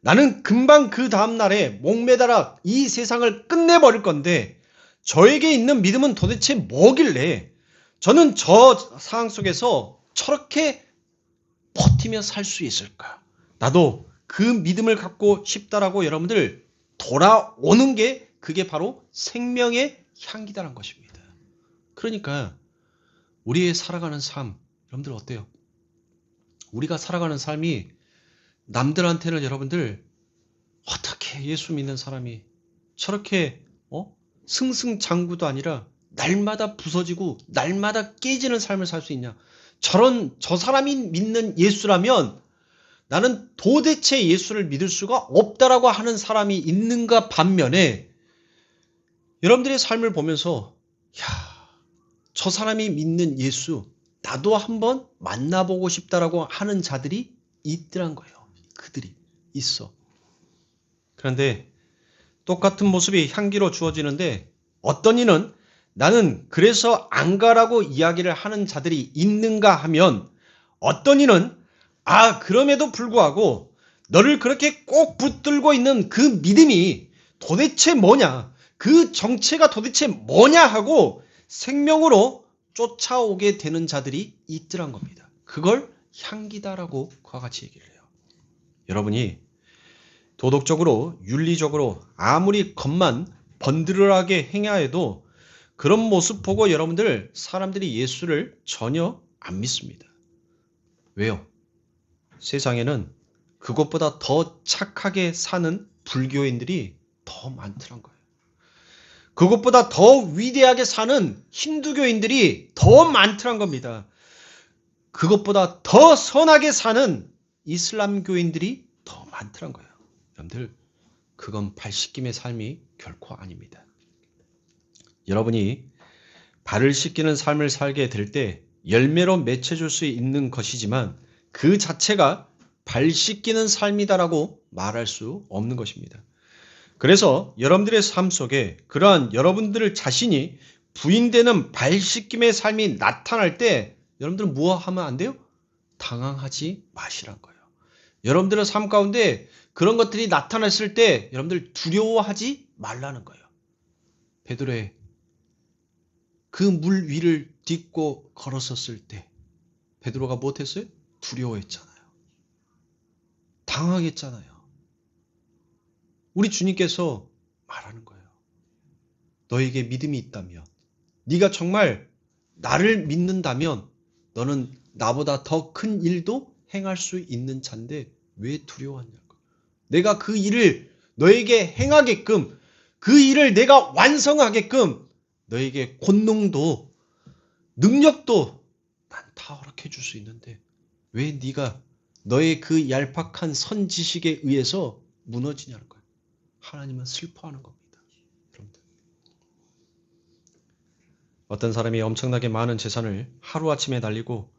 나는 금방 그 다음날에 목매달아 이 세상을 끝내버릴 건데 저에게 있는 믿음은 도대체 뭐길래 저는 저 상황 속에서 저렇게 버티며 살 수 있을까? 나도 그 믿음을 갖고 싶다라고 여러분들 돌아오는 게 그게 바로 생명의 향기다라는 것입니다. 그러니까 우리의 살아가는 삶, 여러분들 어때요? 우리가 살아가는 삶이 남들한테는 여러분들 어떻게 예수 믿는 사람이 저렇게 승승장구도 아니라 날마다 부서지고 날마다 깨지는 삶을 살 수 있냐? 저 사람이 믿는 예수라면 나는 도대체 예수를 믿을 수가 없다라고 하는 사람이 있는가 반면에 여러분들의 삶을 보면서 야, 저 사람이 믿는 예수 나도 한번 만나보고 싶다라고 하는 자들이 있더란 거예요. 그들이 있어. 그런데 똑같은 모습이 향기로 주어지는데 어떤 이는 나는 그래서 안 가라고 이야기를 하는 자들이 있는가 하면 어떤 이는 그럼에도 불구하고 너를 그렇게 꼭 붙들고 있는 그 믿음이 도대체 뭐냐? 그 정체가 도대체 뭐냐 하고 생명으로 쫓아오게 되는 자들이 있더란 겁니다. 그걸 향기다라고 그와 같이 얘기를 해요. 여러분이 도덕적으로 윤리적으로 아무리 겉만 번드르하게 행하여도 그런 모습 보고 여러분들 사람들이 예수를 전혀 안 믿습니다. 왜요? 세상에는 그것보다 더 착하게 사는 불교인들이 더 많더란 거예요. 그것보다 더 위대하게 사는 힌두교인들이 더 많더란 겁니다. 그것보다 더 선하게 사는 이슬람교인들이 더 많더란 거예요. 여러분들 그건 발 씻김의 삶이 결코 아닙니다. 여러분이 발을 씻기는 삶을 살게 될 때 열매로 맺혀줄 수 있는 것이지만 그 자체가 발 씻기는 삶이다라고 말할 수 없는 것입니다. 그래서 여러분들의 삶 속에 그러한 여러분들 자신이 부인되는 발 씻김의 삶이 나타날 때 여러분들은 무엇 하면 안 돼요? 당황하지 마시란 거예요. 여러분들의 삶 가운데 그런 것들이 나타났을 때 여러분들 두려워하지 말라는 거예요. 베드로의 그 물 위를 딛고 걸었었을 때 베드로가 못했어요? 두려워했잖아요. 당황했잖아요. 우리 주님께서 말하는 거예요. 너에게 믿음이 있다면, 네가 정말 나를 믿는다면 너는 나보다 더 큰 일도 행할 수 있는 자인데 왜 두려워하냐고. 내가 그 일을 너에게 행하게끔, 그 일을 내가 완성하게끔 너에게 권능도 능력도 난 다 허락해 줄 수 있는데 왜 네가 너의 그 얄팍한 선지식에 의해서 무너지냐는 거예요. 하나님은 슬퍼하는 겁니다. 여러분들. 어떤 사람이 엄청나게 많은 재산을 하루아침에 날리고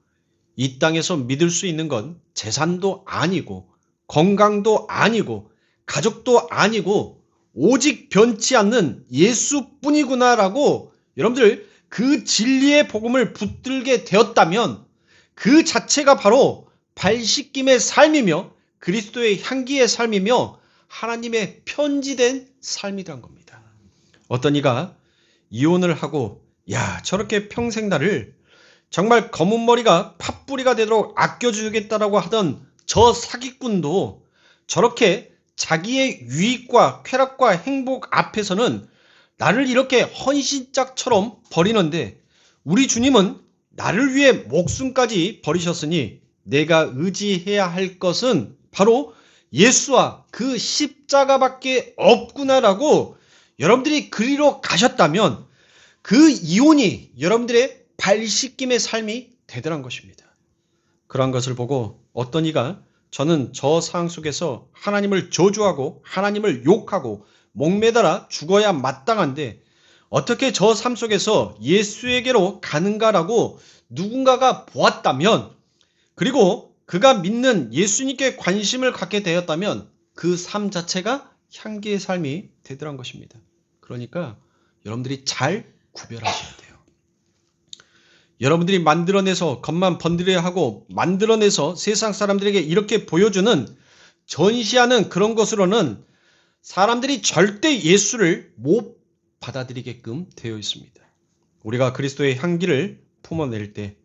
이 땅에서 믿을 수 있는 건 재산도 아니고 건강도 아니고 가족도 아니고 오직 변치 않는 예수뿐이구나라고 여러분들 그 진리의 복음을 붙들게 되었다면 그 자체가 바로 발씻김의 삶이며 그리스도의 향기의 삶이며 하나님의 편지된 삶이란 겁니다. 어떤 이가 이혼을 하고 야 저렇게 평생 나를 정말 검은 머리가 팥뿌리가 되도록 아껴주겠다라고 하던 저 사기꾼도 저렇게 자기의 유익과 쾌락과 행복 앞에서는 나를 이렇게 헌신짝처럼 버리는데 우리 주님은 나를 위해 목숨까지 버리셨으니 내가 의지해야 할 것은 바로 예수와 그 십자가밖에 없구나라고 여러분들이 그리로 가셨다면 그 이혼이 여러분들의 발씻김의 삶이 되더란 것입니다. 그러한 것을 보고 어떤 이가 저는 저 상황 속에서 하나님을 저주하고 하나님을 욕하고 목매달아 죽어야 마땅한데 어떻게 저 삶 속에서 예수에게로 가는가라고 누군가가 보았다면 그리고 그가 믿는 예수님께 관심을 갖게 되었다면 그 삶 자체가 향기의 삶이 되더란 것입니다. 그러니까 여러분들이 잘 구별하셔야 돼요. 여러분들이 만들어내서 겉만 번들어야 하고 만들어내서 세상 사람들에게 이렇게 보여주는 전시하는 그런 것으로는 사람들이 절대 예수를 못 받아들이게끔 되어 있습니다. 우리가 그리스도의 향기를 품어낼 때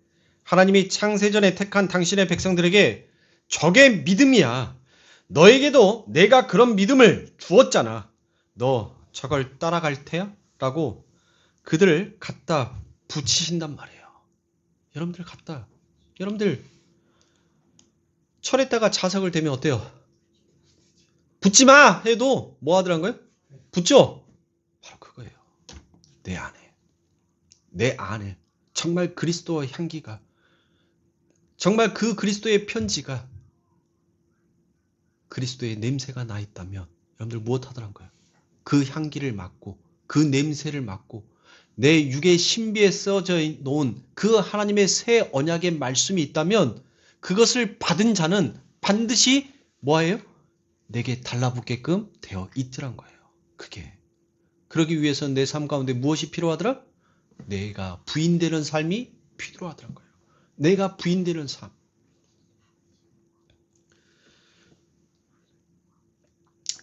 하나님이 창세전에 택한 당신의 백성들에게 저게 믿음이야. 너에게도 내가 그런 믿음을 주었잖아. 너 저걸 따라갈 테야? 라고 그들을 갖다 붙이신단 말이에요. 여러분들 철에다가 자석을 대면 어때요? 붙지 마! 해도 뭐 하더란 거예요? 붙죠? 바로 그거예요. 내 안에 정말 그리스도의 향기가 정말 그 그리스도의 편지가 그리스도의 냄새가 나 있다면 여러분들 무엇 하더란 거예요? 그 향기를 맡고 그 냄새를 맡고 내 육의 신비에 써져 놓은 그 하나님의 새 언약의 말씀이 있다면 그것을 받은 자는 반드시 뭐예요? 내게 달라붙게끔 되어 있더란 거예요. 그러기 위해서는 내 삶 가운데 무엇이 필요하더라? 내가 부인되는 삶이 필요하더란 거예요. 내가 부인되는 삶.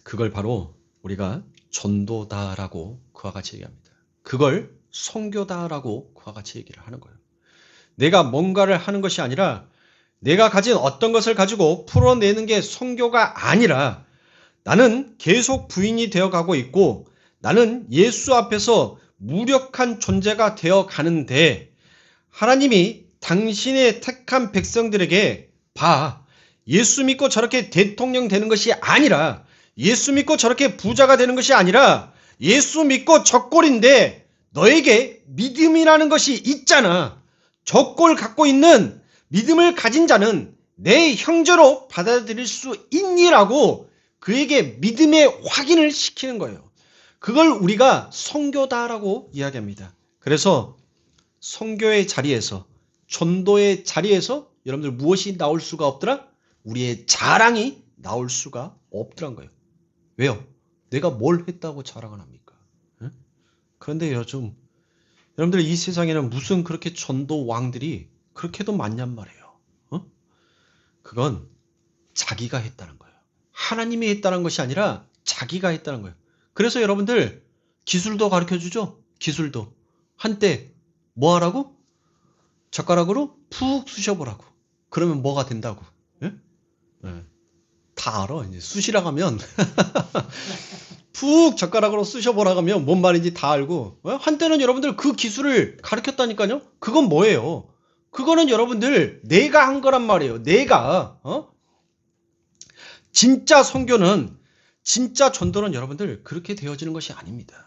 그걸 바로 우리가 전도다라고 그와 같이 얘기합니다. 그걸 선교다라고 그와 같이 얘기를 하는 거예요. 내가 뭔가를 하는 것이 아니라 내가 가진 어떤 것을 가지고 풀어내는 게 선교가 아니라 나는 계속 부인이 되어가고 있고 나는 예수 앞에서 무력한 존재가 되어 가는데 하나님이 당신의 택한 백성들에게 봐. 예수 믿고 저렇게 대통령 되는 것이 아니라 예수 믿고 저렇게 부자가 되는 것이 아니라 예수 믿고 저 꼴인데 너에게 믿음이라는 것이 있잖아. 저 꼴 갖고 있는 믿음을 가진 자는 내 형제로 받아들일 수 있니라고 그에게 믿음의 확인을 시키는 거예요. 그걸 우리가 선교다라고 이야기합니다. 그래서 선교의 자리에서 전도의 자리에서 여러분들 무엇이 나올 수가 없더라? 우리의 자랑이 나올 수가 없더란 거예요. 왜요? 내가 뭘 했다고 자랑을 합니까? 응? 그런데 요즘 여러분들 이 세상에는 무슨 그렇게 전도 왕들이 그렇게도 많냔 말이에요. 그건 자기가 했다는 거예요. 하나님이 했다는 것이 아니라 자기가 했다는 거예요. 그래서 여러분들 기술도 가르쳐주죠? 기술도. 한때 뭐 하라고? 젓가락으로 푹 쑤셔보라고. 그러면 뭐가 된다고. 예? 예. 다 알아. 이제 쑤시라고 하면 푹 젓가락으로 쑤셔보라고 하면 뭔 말인지 다 알고. 한때는 여러분들 그 기술을 가르쳤다니까요. 그건 뭐예요? 그거는 여러분들 내가 한 거란 말이에요. 내가. 진짜 선교는 진짜 전도는 여러분들 그렇게 되어지는 것이 아닙니다.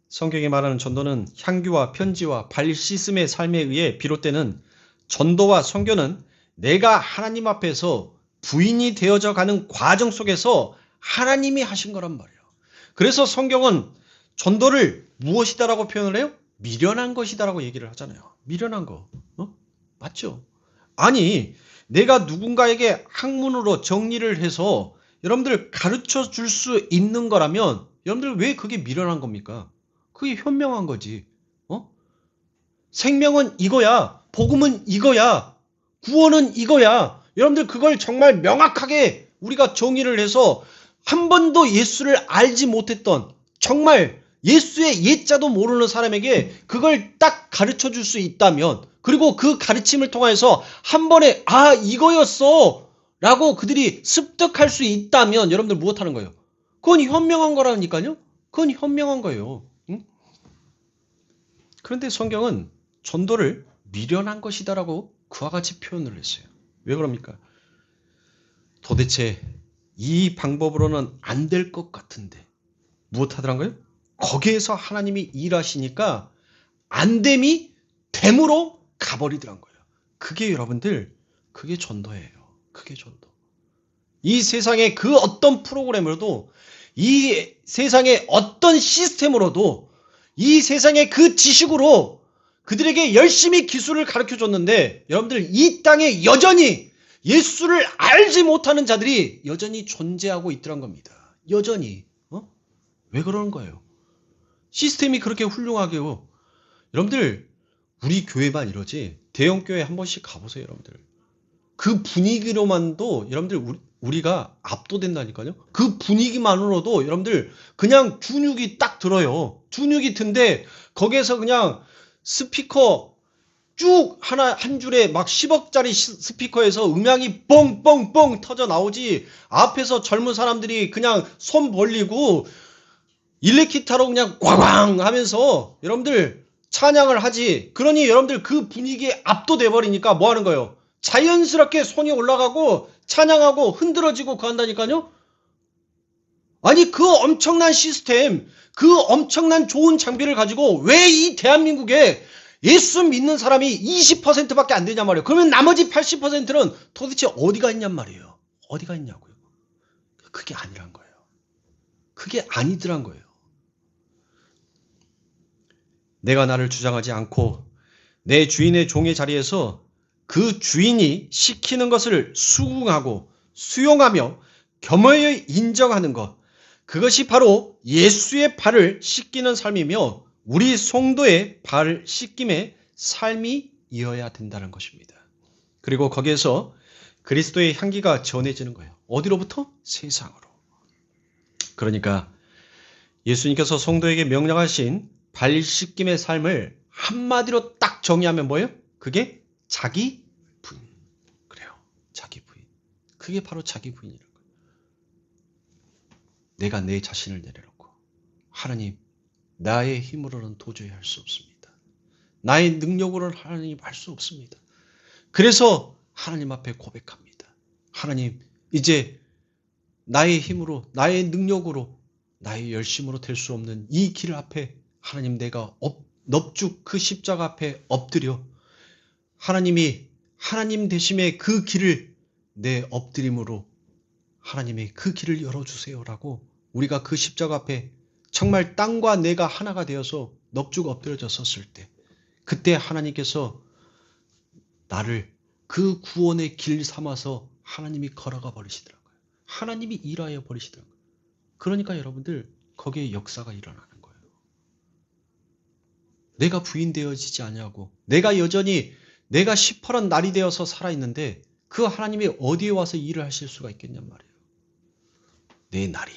성경이 말하는 전도는 향기와 편지와 발씻음의 삶에 의해 비롯되는 전도와 선교는 내가 하나님 앞에서 부인이 되어져 가는 과정 속에서 하나님이 하신 거란 말이에요. 그래서 성경은 전도를 무엇이다라고 표현을 해요? 미련한 것이다라고 얘기를 하잖아요. 미련한 거. 맞죠? 아니 내가 누군가에게 학문으로 정리를 해서 여러분들 가르쳐 줄 수 있는 거라면 여러분들 왜 그게 미련한 겁니까? 그게 현명한 거지. 생명은 이거야. 복음은 이거야. 구원은 이거야. 여러분들 그걸 정말 명확하게 우리가 정의를 해서 한 번도 예수를 알지 못했던 정말 예수의 예자도 모르는 사람에게 그걸 딱 가르쳐 줄 수 있다면 그리고 그 가르침을 통해서 한 번에 아 이거였어 라고 그들이 습득할 수 있다면 여러분들 무엇하는 거예요? 그건 현명한 거라니까요. 그건 현명한 거예요. 응? 그런데 성경은 전도를 미련한 것이다라고 그와 같이 표현을 했어요. 왜 그럽니까? 도대체 이 방법으로는 안 될 것 같은데 무엇하더란가요? 거기에서 하나님이 일하시니까 안됨이 됨으로 가버리더란 거예요. 그게 여러분들 그게 전도예요. 그게 전도. 이 세상의 그 어떤 프로그램으로도 이 세상의 어떤 시스템으로도 이 세상의 그 지식으로 그들에게 열심히 기술을 가르쳐줬는데 여러분들 이 땅에 여전히 예수를 알지 못하는 자들이 여전히 존재하고 있더란 겁니다. 여전히. 왜 그러는 거예요? 시스템이 그렇게 훌륭하게요. 여러분들 우리 교회만 이러지 대형 교회 한 번씩 가보세요. 여러분들. 그 분위기로만도 여러분들 우리가 압도된다니까요. 그 분위기만으로도 여러분들 그냥 준육이 딱 들어요. 준육이 든데 거기에서 그냥 스피커 쭉 하나 한 줄에 막 10억짜리 스피커에서 음향이 뻥뻥뻥 터져 나오지 앞에서 젊은 사람들이 그냥 손 벌리고 일렉기타로 그냥 꽝꽝 하면서 여러분들 찬양을 하지. 그러니 여러분들 그 분위기에 압도돼 버리니까 뭐 하는 거예요? 자연스럽게 손이 올라가고 찬양하고 흔들어지고 그한다니까요. 아니 그 엄청난 시스템, 그 엄청난 좋은 장비를 가지고 왜 이 대한민국에 예수 믿는 사람이 20%밖에 안 되냔 말이에요. 그러면 나머지 80%는 도대체 어디가 있냔 말이에요. 어디가 있냐고요. 그게 아니란 거예요. 그게 아니더란 거예요. 내가 나를 주장하지 않고 내 주인의 종의 자리에서 그 주인이 시키는 것을 수긍하고 수용하며 겸허히 인정하는 것. 그것이 바로 예수의 발을 씻기는 삶이며 우리 성도의 발을 씻김의 삶이어야 된다는 것입니다. 그리고 거기에서 그리스도의 향기가 전해지는 거예요. 어디로부터? 세상으로. 그러니까 예수님께서 성도에게 명령하신 발 씻김의 삶을 한마디로 딱 정의하면 뭐예요? 그게 자기 부인. 그래요. 자기 부인. 그게 바로 자기 부인이라는 거예요. 내가 내 자신을 내려놓고 하나님 나의 힘으로는 도저히 할 수 없습니다. 나의 능력으로는 하나님 할 수 없습니다. 그래서 하나님 앞에 고백합니다. 하나님 이제 나의 힘으로 나의 능력으로 나의 열심으로 될 수 없는 이 길 앞에 하나님 내가 넙죽 그 십자가 앞에 엎드려 하나님이 하나님 되심의 그 길을 내 엎드림으로 하나님의 그 길을 열어주세요라고 우리가 그 십자가 앞에 정말 땅과 내가 하나가 되어서 넙죽 엎드려져 섰을 때 그때 하나님께서 나를 그 구원의 길 삼아서 하나님이 걸어가 버리시더라고요. 하나님이 일하여 버리시더라고요. 그러니까 여러분들 거기에 역사가 일어나는 거예요. 내가 부인되어지지 아니하고 내가 여전히 내가 시퍼런 날이 되어서 살아있는데 그 하나님이 어디에 와서 일을 하실 수가 있겠냔 말이에요. 내 날이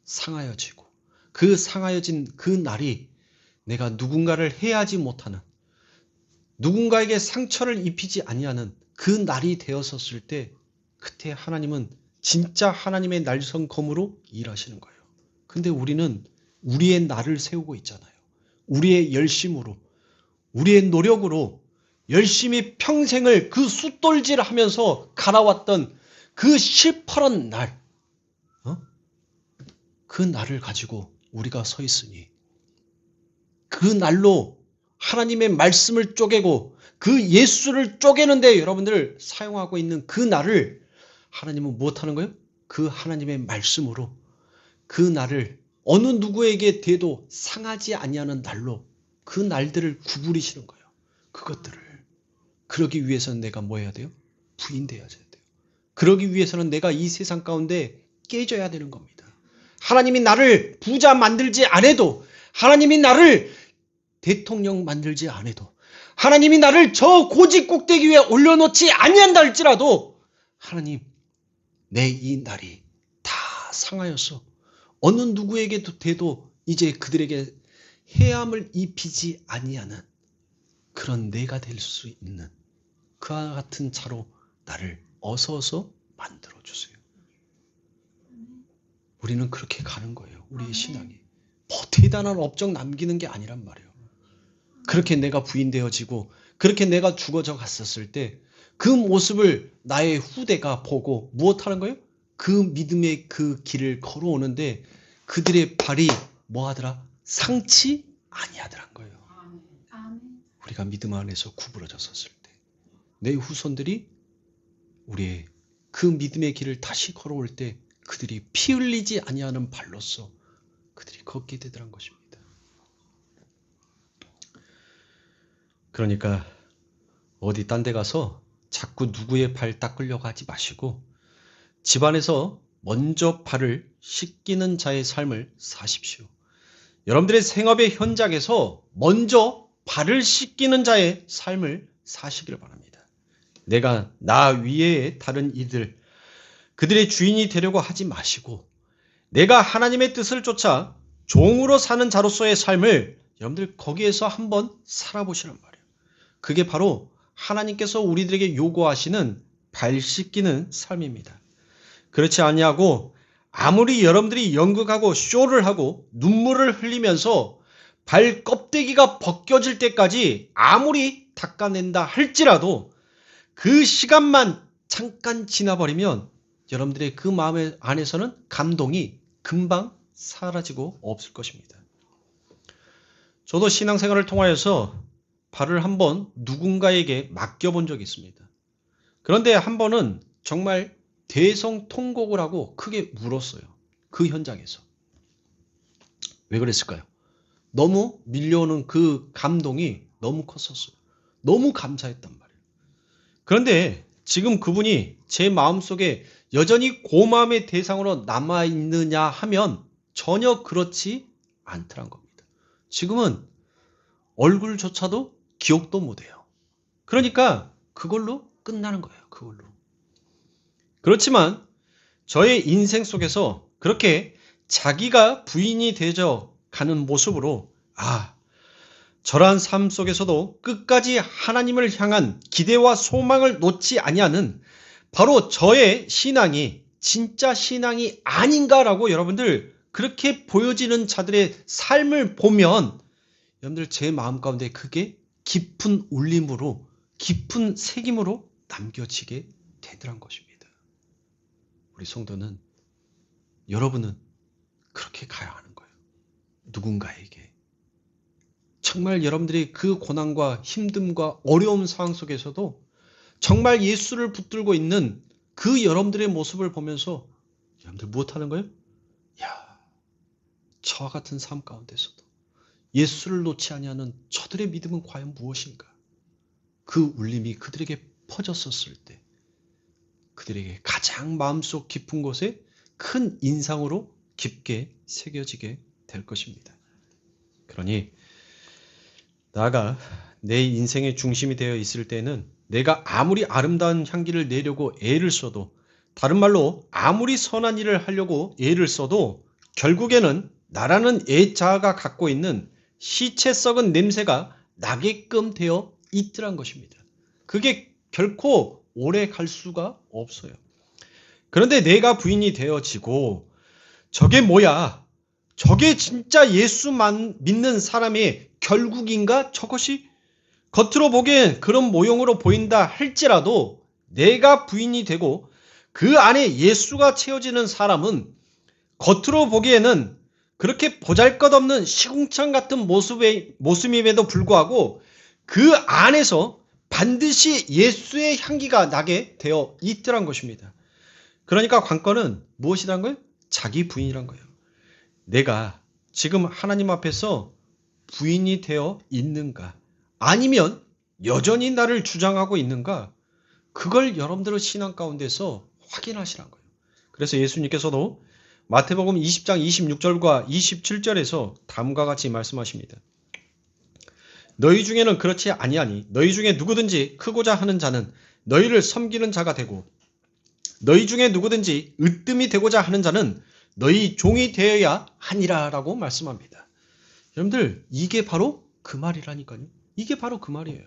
상하여지고 그 상하여진 그 날이 내가 누군가를 해하지 못하는 누군가에게 상처를 입히지 아니하는 그 날이 되었었을 때 그때 하나님은 진짜 하나님의 날성검으로 일하시는 거예요. 근데 우리는 우리의 날을 세우고 있잖아요. 우리의 열심으로 우리의 노력으로 열심히 평생을 그 숫돌질하면서 갈아왔던 그 실퍼런 날 그 날을 가지고 우리가 서 있으니 그 날로 하나님의 말씀을 쪼개고 그 예수를 쪼개는데 여러분들 사용하고 있는 그 날을 하나님은 무엇하는 거예요? 그 하나님의 말씀으로 그 날을 어느 누구에게 대도 상하지 아니하는 날로 그 날들을 구부리시는 거예요. 그것들을. 그러기 위해서는 내가 뭐 해야 돼요? 부인되어야 돼요. 그러기 위해서는 내가 이 세상 가운데 깨져야 되는 겁니다. 하나님이 나를 부자 만들지 않아도, 하나님이 나를 대통령 만들지 않아도, 하나님이 나를 저 고지 꼭대기 위에 올려놓지 아니한다 할지라도 하나님, 내 이 날이 다 상하여서 어느 누구에게도 돼도 이제 그들에게 해함을 입히지 아니하는 그런 내가 될 수 있는 그와 같은 자로 나를 어서 만들어주세요. 우리는 그렇게 가는 거예요. 우리의 신앙이. 뭐 대단한 업적 남기는 게 아니란 말이에요. 그렇게 내가 부인되어지고 그렇게 내가 죽어져 갔었을 때 그 모습을 나의 후대가 보고 무엇하는 거예요? 그 믿음의 그 길을 걸어오는데 그들의 발이 뭐하더라? 상치 아니하더란 거예요. 우리가 믿음 안에서 구부러졌었을 때 내 후손들이 우리의 그 믿음의 길을 다시 걸어올 때 그들이 피 흘리지 아니하는 발로서 그들이 걷게 되더란 것입니다. 그러니까 어디 딴 데 가서 자꾸 누구의 발 닦으려고 하지 마시고 집안에서 먼저 발을 씻기는 자의 삶을 사십시오. 여러분들의 생업의 현장에서 먼저 발을 씻기는 자의 삶을 사시길 바랍니다. 내가 나 위에 다른 이들, 그들의 주인이 되려고 하지 마시고 내가 하나님의 뜻을 쫓아 종으로 사는 자로서의 삶을 여러분들 거기에서 한번 살아보시란 말이에요. 그게 바로 하나님께서 우리들에게 요구하시는 발 씻기는 삶입니다. 그렇지 아니하고 아무리 여러분들이 연극하고 쇼를 하고 눈물을 흘리면서 발 껍데기가 벗겨질 때까지 아무리 닦아낸다 할지라도 그 시간만 잠깐 지나버리면 여러분들의 그 마음 안에서는 감동이 금방 사라지고 없을 것입니다. 저도 신앙생활을 통하여서 발을 한번 누군가에게 맡겨본 적이 있습니다. 그런데 한 번은 정말 대성통곡을 하고 크게 울었어요. 그 현장에서. 왜 그랬을까요? 너무 밀려오는 그 감동이 너무 컸었어요. 너무 감사했단 말이에요. 그런데 지금 그분이 제 마음속에 여전히 고마움의 대상으로 남아있느냐 하면 전혀 그렇지 않더란 겁니다. 지금은 얼굴조차도 기억도 못해요. 그러니까 그걸로 끝나는 거예요. 그걸로. 그렇지만 저의 인생 속에서 그렇게 자기가 부인이 되져 가는 모습으로 저러한 삶 속에서도 끝까지 하나님을 향한 기대와 소망을 놓지 아니하는 바로 저의 신앙이 진짜 신앙이 아닌가라고 여러분들 그렇게 보여지는 자들의 삶을 보면 여러분들 제 마음 가운데 그게 깊은 울림으로 깊은 새김으로 남겨지게 되더란 것입니다. 우리 성도는 여러분은 그렇게 가야 하는 거예요. 누군가에게. 정말 여러분들이 그 고난과 힘듦과 어려움 상황 속에서도 정말 예수를 붙들고 있는 그 여러분들의 모습을 보면서 여러분들 무엇하는 거예요? 저와 같은 삶 가운데서도 예수를 놓지 아니하는 저들의 믿음은 과연 무엇인가? 그 울림이 그들에게 퍼졌었을 때 그들에게 가장 마음속 깊은 곳에 큰 인상으로 깊게 새겨지게 될 것입니다. 그러니 나아가 내 인생의 중심이 되어 있을 때는 내가 아무리 아름다운 향기를 내려고 애를 써도 다른 말로 아무리 선한 일을 하려고 애를 써도 결국에는 나라는 애자아가 갖고 있는 시체 썩은 냄새가 나게끔 되어 있더란 것입니다. 그게 결코 오래 갈 수가 없어요. 그런데 내가 부인이 되어지고 저게 뭐야? 저게 진짜 예수만 믿는 사람의 결국인가? 저것이 겉으로 보기엔 그런 모형으로 보인다 할지라도 내가 부인이 되고 그 안에 예수가 채워지는 사람은 겉으로 보기에는 그렇게 보잘것없는 시궁창 같은 모습임에도 불구하고 그 안에서 반드시 예수의 향기가 나게 되어 있더란 것입니다. 그러니까 관건은 무엇이란 거예요? 자기 부인이란 거예요. 내가 지금 하나님 앞에서 부인이 되어 있는가? 아니면 여전히 나를 주장하고 있는가? 그걸 여러분들의 신앙 가운데서 확인하시란 거예요. 그래서 예수님께서도 마태복음 20장 26절과 27절에서 다음과 같이 말씀하십니다. 너희 중에는 그렇지 아니하니 너희 중에 누구든지 크고자 하는 자는 너희를 섬기는 자가 되고 너희 중에 누구든지 으뜸이 되고자 하는 자는 너희 종이 되어야 하니라 라고 말씀합니다. 여러분들 이게 바로 그 말이라니까요. 이게 바로 그 말이에요.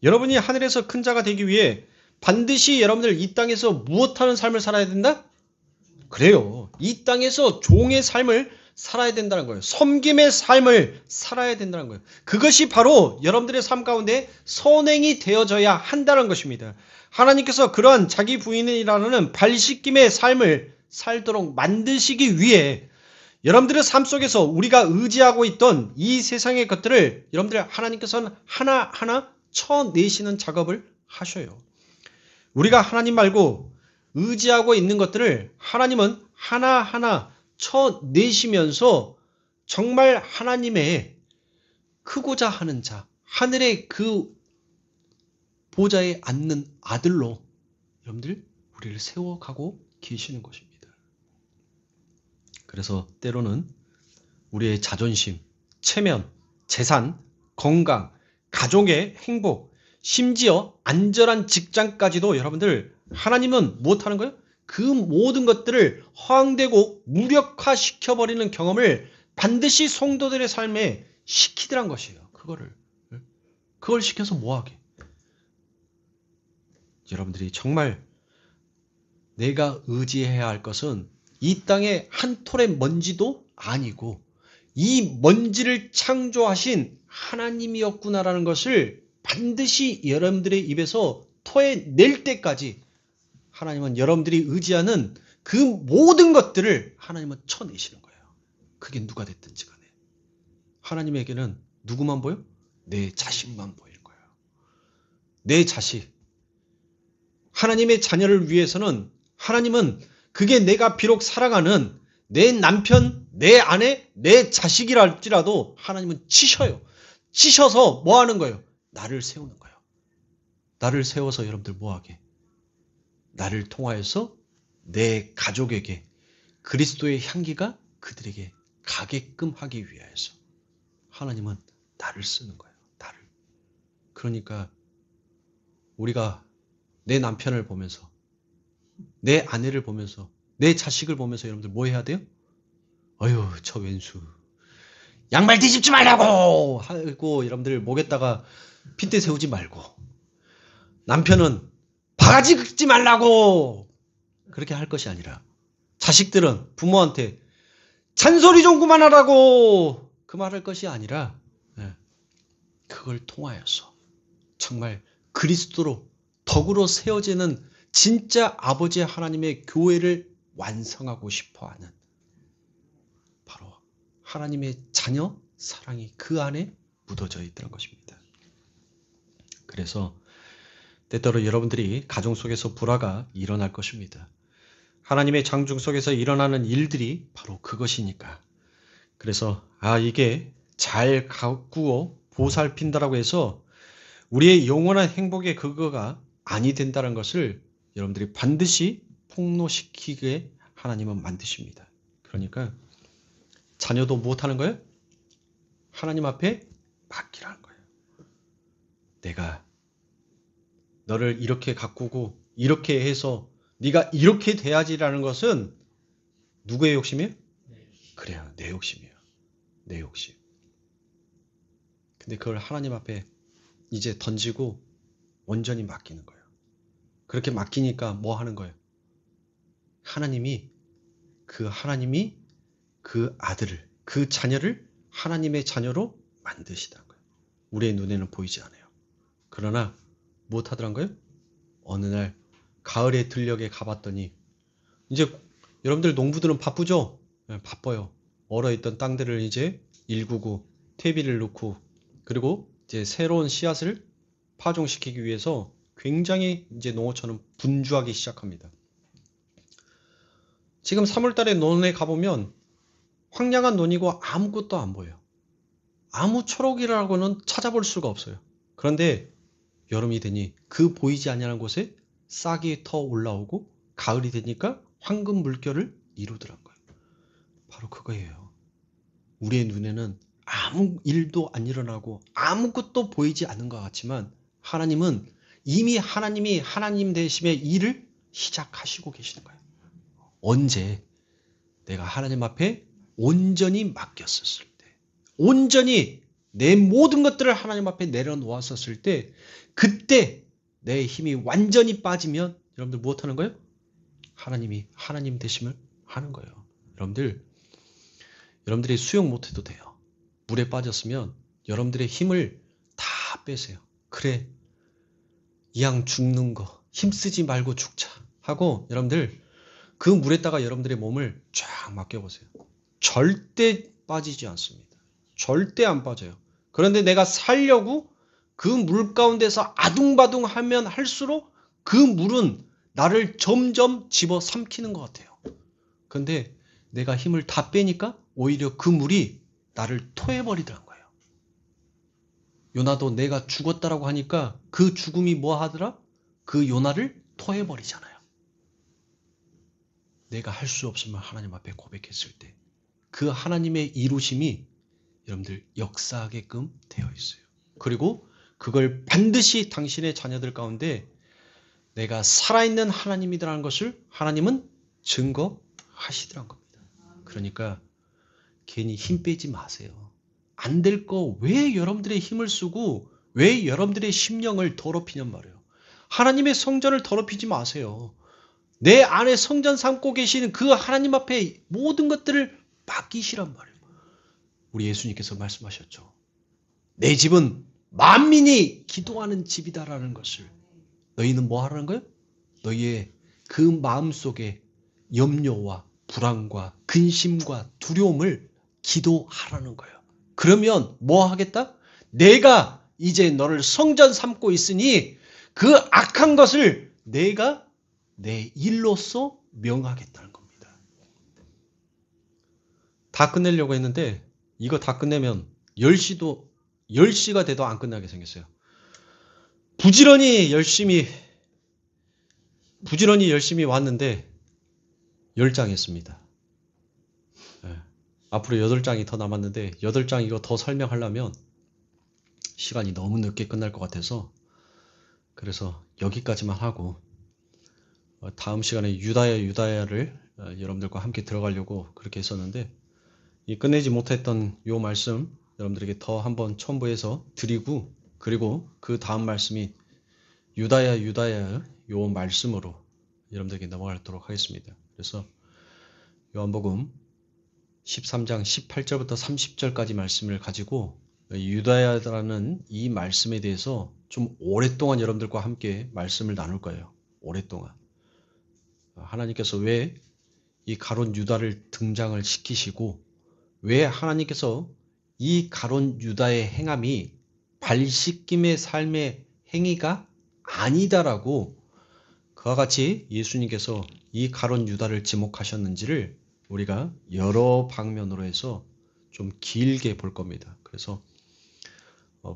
여러분이 하늘에서 큰 자가 되기 위해 반드시 여러분들 이 땅에서 무엇하는 삶을 살아야 된다? 그래요. 이 땅에서 종의 삶을 살아야 된다는 거예요. 섬김의 삶을 살아야 된다는 거예요. 그것이 바로 여러분들의 삶 가운데 선행이 되어져야 한다는 것입니다. 하나님께서 그러한 자기 부인이라는 발씻김의 삶을 살도록 만드시기 위해 여러분들의 삶 속에서 우리가 의지하고 있던 이 세상의 것들을 여러분들 하나님께서는 하나하나 쳐내시는 작업을 하셔요. 우리가 하나님 말고 의지하고 있는 것들을 하나님은 하나하나 쳐내시면서 정말 하나님의 크고자 하는 자, 하늘의 그 보좌에 앉는 아들로 여러분들 우리를 세워가고 계시는 것입니다. 그래서 때로는 우리의 자존심, 체면, 재산, 건강, 가족의 행복, 심지어 안전한 직장까지도 여러분들 하나님은 무엇하는 거예요? 그 모든 것들을 허황되고 무력화시켜버리는 경험을 반드시 성도들의 삶에 시키더란 것이에요. 그걸 시켜서 뭐하게? 여러분들이 정말 내가 의지해야 할 것은 이 땅의 한 톨의 먼지도 아니고 이 먼지를 창조하신 하나님이었구나라는 것을 반드시 여러분들의 입에서 토해낼 때까지 하나님은 여러분들이 의지하는 그 모든 것들을 하나님은 쳐내시는 거예요. 그게 누가 됐든지 간에. 하나님에게는 누구만 보여? 내 자식만 보일 거예요. 내 자식. 하나님의 자녀를 위해서는 하나님은 그게 내가 비록 사랑하는 내 남편, 내 아내, 내 자식이랄지라도 하나님은 치셔요. 치셔서 뭐 하는 거예요? 나를 세우는 거예요. 나를 세워서 여러분들 뭐 하게? 나를 통하여서 내 가족에게 그리스도의 향기가 그들에게 가게끔 하기 위하여서 하나님은 나를 쓰는 거예요. 나를. 그러니까 우리가 내 남편을 보면서 내 아내를 보면서 내 자식을 보면서 여러분들 뭐 해야 돼요? 어휴 저 왼수 양말 뒤집지 말라고 하고 여러분들 목에다가 핏대 세우지 말고 남편은 바가지 긁지 말라고 그렇게 할 것이 아니라 자식들은 부모한테 잔소리 좀 그만하라고 그 말할 것이 아니라 그걸 통하여서 정말 그리스도로 덕으로 세워지는 진짜 아버지 하나님의 교회를 완성하고 싶어하는 바로 하나님의 자녀 사랑이 그 안에 묻어져 있다는 것입니다. 그래서 때때로 여러분들이 가정 속에서 불화가 일어날 것입니다. 하나님의 장중 속에서 일어나는 일들이 바로 그것이니까. 그래서 이게 잘 가꾸고 보살핀다라고 해서 우리의 영원한 행복의 그거가 아니 된다는 것을 여러분들이 반드시 폭로시키게 하나님은 만드십니다. 그러니까 자녀도 무엇하는 거예요? 하나님 앞에 맡기라는 거예요. 내가 너를 이렇게 가꾸고 이렇게 해서 네가 이렇게 돼야지라는 것은 누구의 욕심이에요? 그래요. 내 욕심이에요. 내 욕심. 근데 그걸 하나님 앞에 이제 던지고 온전히 맡기는 거예요. 그렇게 맡기니까 뭐 하는 거예요? 하나님이 그 아들을, 그 자녀를 하나님의 자녀로 만드시다는 거예요. 우리의 눈에는 보이지 않아요. 그러나 무엇하더란 거예요? 어느 날 가을에 들녘에 가봤더니 이제 여러분들 농부들은 바쁘죠? 바빠요. 얼어있던 땅들을 이제 일구고 퇴비를 넣고 그리고 이제 새로운 씨앗을 파종시키기 위해서 굉장히 이제 농어촌은 분주하기 시작합니다. 지금 3월달에 논에 가보면 황량한 논이고 아무것도 안 보여요. 아무 초록이라고는 찾아볼 수가 없어요. 그런데 여름이 되니 그 보이지 않는 곳에 싹이 터 올라오고 가을이 되니까 황금 물결을 이루더란 거예요. 바로 그거예요. 우리의 눈에는 아무 일도 안 일어나고 아무것도 보이지 않는 것 같지만 하나님은 이미 하나님이 하나님 되심의 일을 시작하시고 계시는 거예요. 언제? 내가 하나님 앞에 온전히 맡겼었을 때, 온전히 내 모든 것들을 하나님 앞에 내려놓았었을 때, 그때 내 힘이 완전히 빠지면 여러분들 무엇하는 거예요? 하나님이 하나님 되심을 하는 거예요. 여러분들이 수영 못해도 돼요. 물에 빠졌으면 여러분들의 힘을 다 빼세요. 그래, 이왕 죽는 거 힘쓰지 말고 죽자 하고 여러분들 그 물에다가 여러분들의 몸을 쫙 맡겨보세요. 절대 빠지지 않습니다. 절대 안 빠져요. 그런데 내가 살려고 그 물 가운데서 아둥바둥 하면 할수록 그 물은 나를 점점 집어 삼키는 것 같아요. 그런데 내가 힘을 다 빼니까 오히려 그 물이 나를 토해버리더란 거예요. 요나도 내가 죽었다라고 하니까 그 죽음이 뭐 하더라? 그 요나를 토해버리잖아요. 내가 할 수 없으면 하나님 앞에 고백했을 때 그 하나님의 이루심이 여러분들 역사하게끔 되어 있어요. 그리고 그걸 반드시 당신의 자녀들 가운데 내가 살아있는 하나님이라는 것을 하나님은 증거하시더란 겁니다. 그러니까 괜히 힘 빼지 마세요. 안 될 거 왜 여러분들의 힘을 쓰고 왜 여러분들의 심령을 더럽히냔 말이에요. 하나님의 성전을 더럽히지 마세요. 내 안에 성전 삼고 계시는 그 하나님 앞에 모든 것들을 맡기시란 말이에요. 우리 예수님께서 말씀하셨죠. 내 집은 만민이 기도하는 집이다라는 것을. 너희는 뭐 하라는 거예요? 너희의 그 마음속에 염려와 불안과 근심과 두려움을 기도하라는 거예요. 그러면 뭐 하겠다? 내가 이제 너를 성전 삼고 있으니 그 악한 것을 내가 내 일로서 명하겠다는 겁니다. 다 끝내려고 했는데 이거 다 끝내면 10시가 돼도 안 끝나게 생겼어요. 부지런히 열심히 왔는데 10장 했습니다. 네. 앞으로 8장이 더 남았는데 8장 이거 더 설명하려면 시간이 너무 늦게 끝날 것 같아서 그래서 여기까지만 하고 다음 시간에 유다야를 여러분들과 함께 들어가려고 그렇게 했었는데 이 끝내지 못했던 요 말씀 여러분들에게 더 한번 첨부해서 드리고 그리고 그 다음 말씀이 유다야 요 말씀으로 여러분들에게 넘어가도록 하겠습니다. 그래서 요한복음 13장 18절부터 30절까지 말씀을 가지고 유다야라는 이 말씀에 대해서 좀 오랫동안 여러분들과 함께 말씀을 나눌 거예요. 오랫동안. 하나님께서 왜 이 가룟 유다를 등장을 시키시고 왜 하나님께서 이 가룟 유다의 행함이 발씻김의 삶의 행위가 아니다라고 그와 같이 예수님께서 이 가룟 유다를 지목하셨는지를 우리가 여러 방면으로 해서 좀 길게 볼 겁니다. 그래서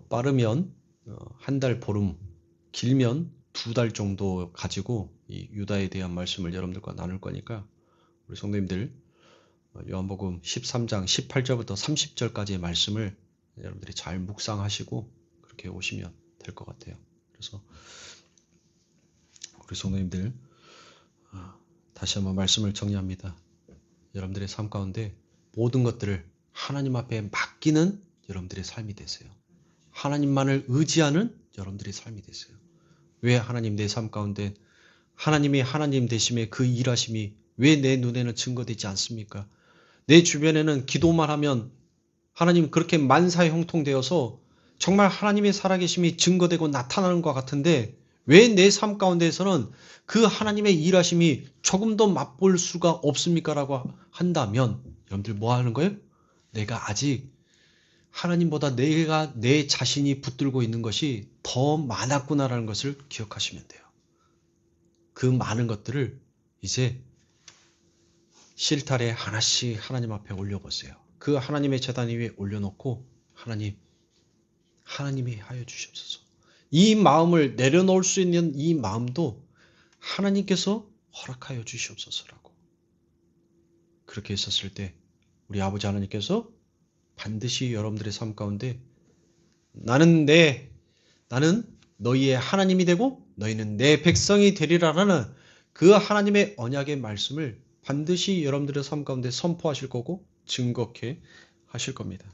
빠르면 한 달 보름, 길면 2달 정도 가지고 이 유다에 대한 말씀을 여러분들과 나눌 거니까 우리 성도님들 요한복음 13장 18절부터 30절까지의 말씀을 여러분들이 잘 묵상하시고 그렇게 오시면 될 것 같아요. 그래서 우리 성도님들 다시 한번 말씀을 정리합니다. 여러분들의 삶 가운데 모든 것들을 하나님 앞에 맡기는 여러분들의 삶이 되세요. 하나님만을 의지하는 여러분들의 삶이 되세요. 왜 하나님 내 삶 가운데 하나님이 하나님 되심의 그 일하심이 왜 내 눈에는 증거되지 않습니까? 내 주변에는 기도만 하면 하나님 그렇게 만사형통되어서 정말 하나님의 살아계심이 증거되고 나타나는 것 같은데 왜 내 삶 가운데에서는 그 하나님의 일하심이 조금도 맛볼 수가 없습니까? 라고 한다면 여러분들 뭐 하는 거예요? 내가 아직 하나님보다 내가 내 자신이 붙들고 있는 것이 더 많았구나라는 것을 기억하시면 돼요. 그 많은 것들을 이제 실타래 하나씩 하나님 앞에 올려보세요. 그 하나님의 제단 위에 올려놓고 하나님이 하여 주시옵소서. 이 마음을 내려놓을 수 있는 이 마음도 하나님께서 허락하여 주시옵소서라고 그렇게 있었을 때 우리 아버지 하나님께서 반드시 여러분들의 삶 가운데 나는 너희의 하나님이 되고 너희는 내 백성이 되리라라는 그 하나님의 언약의 말씀을 반드시 여러분들의 삶 가운데 선포하실 거고 증거케 하실 겁니다.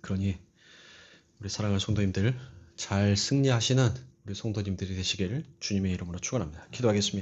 그러니 우리 사랑하는 성도님들 잘 승리하시는 우리 성도님들이 되시기를 주님의 이름으로 축원합니다. 기도하겠습니다.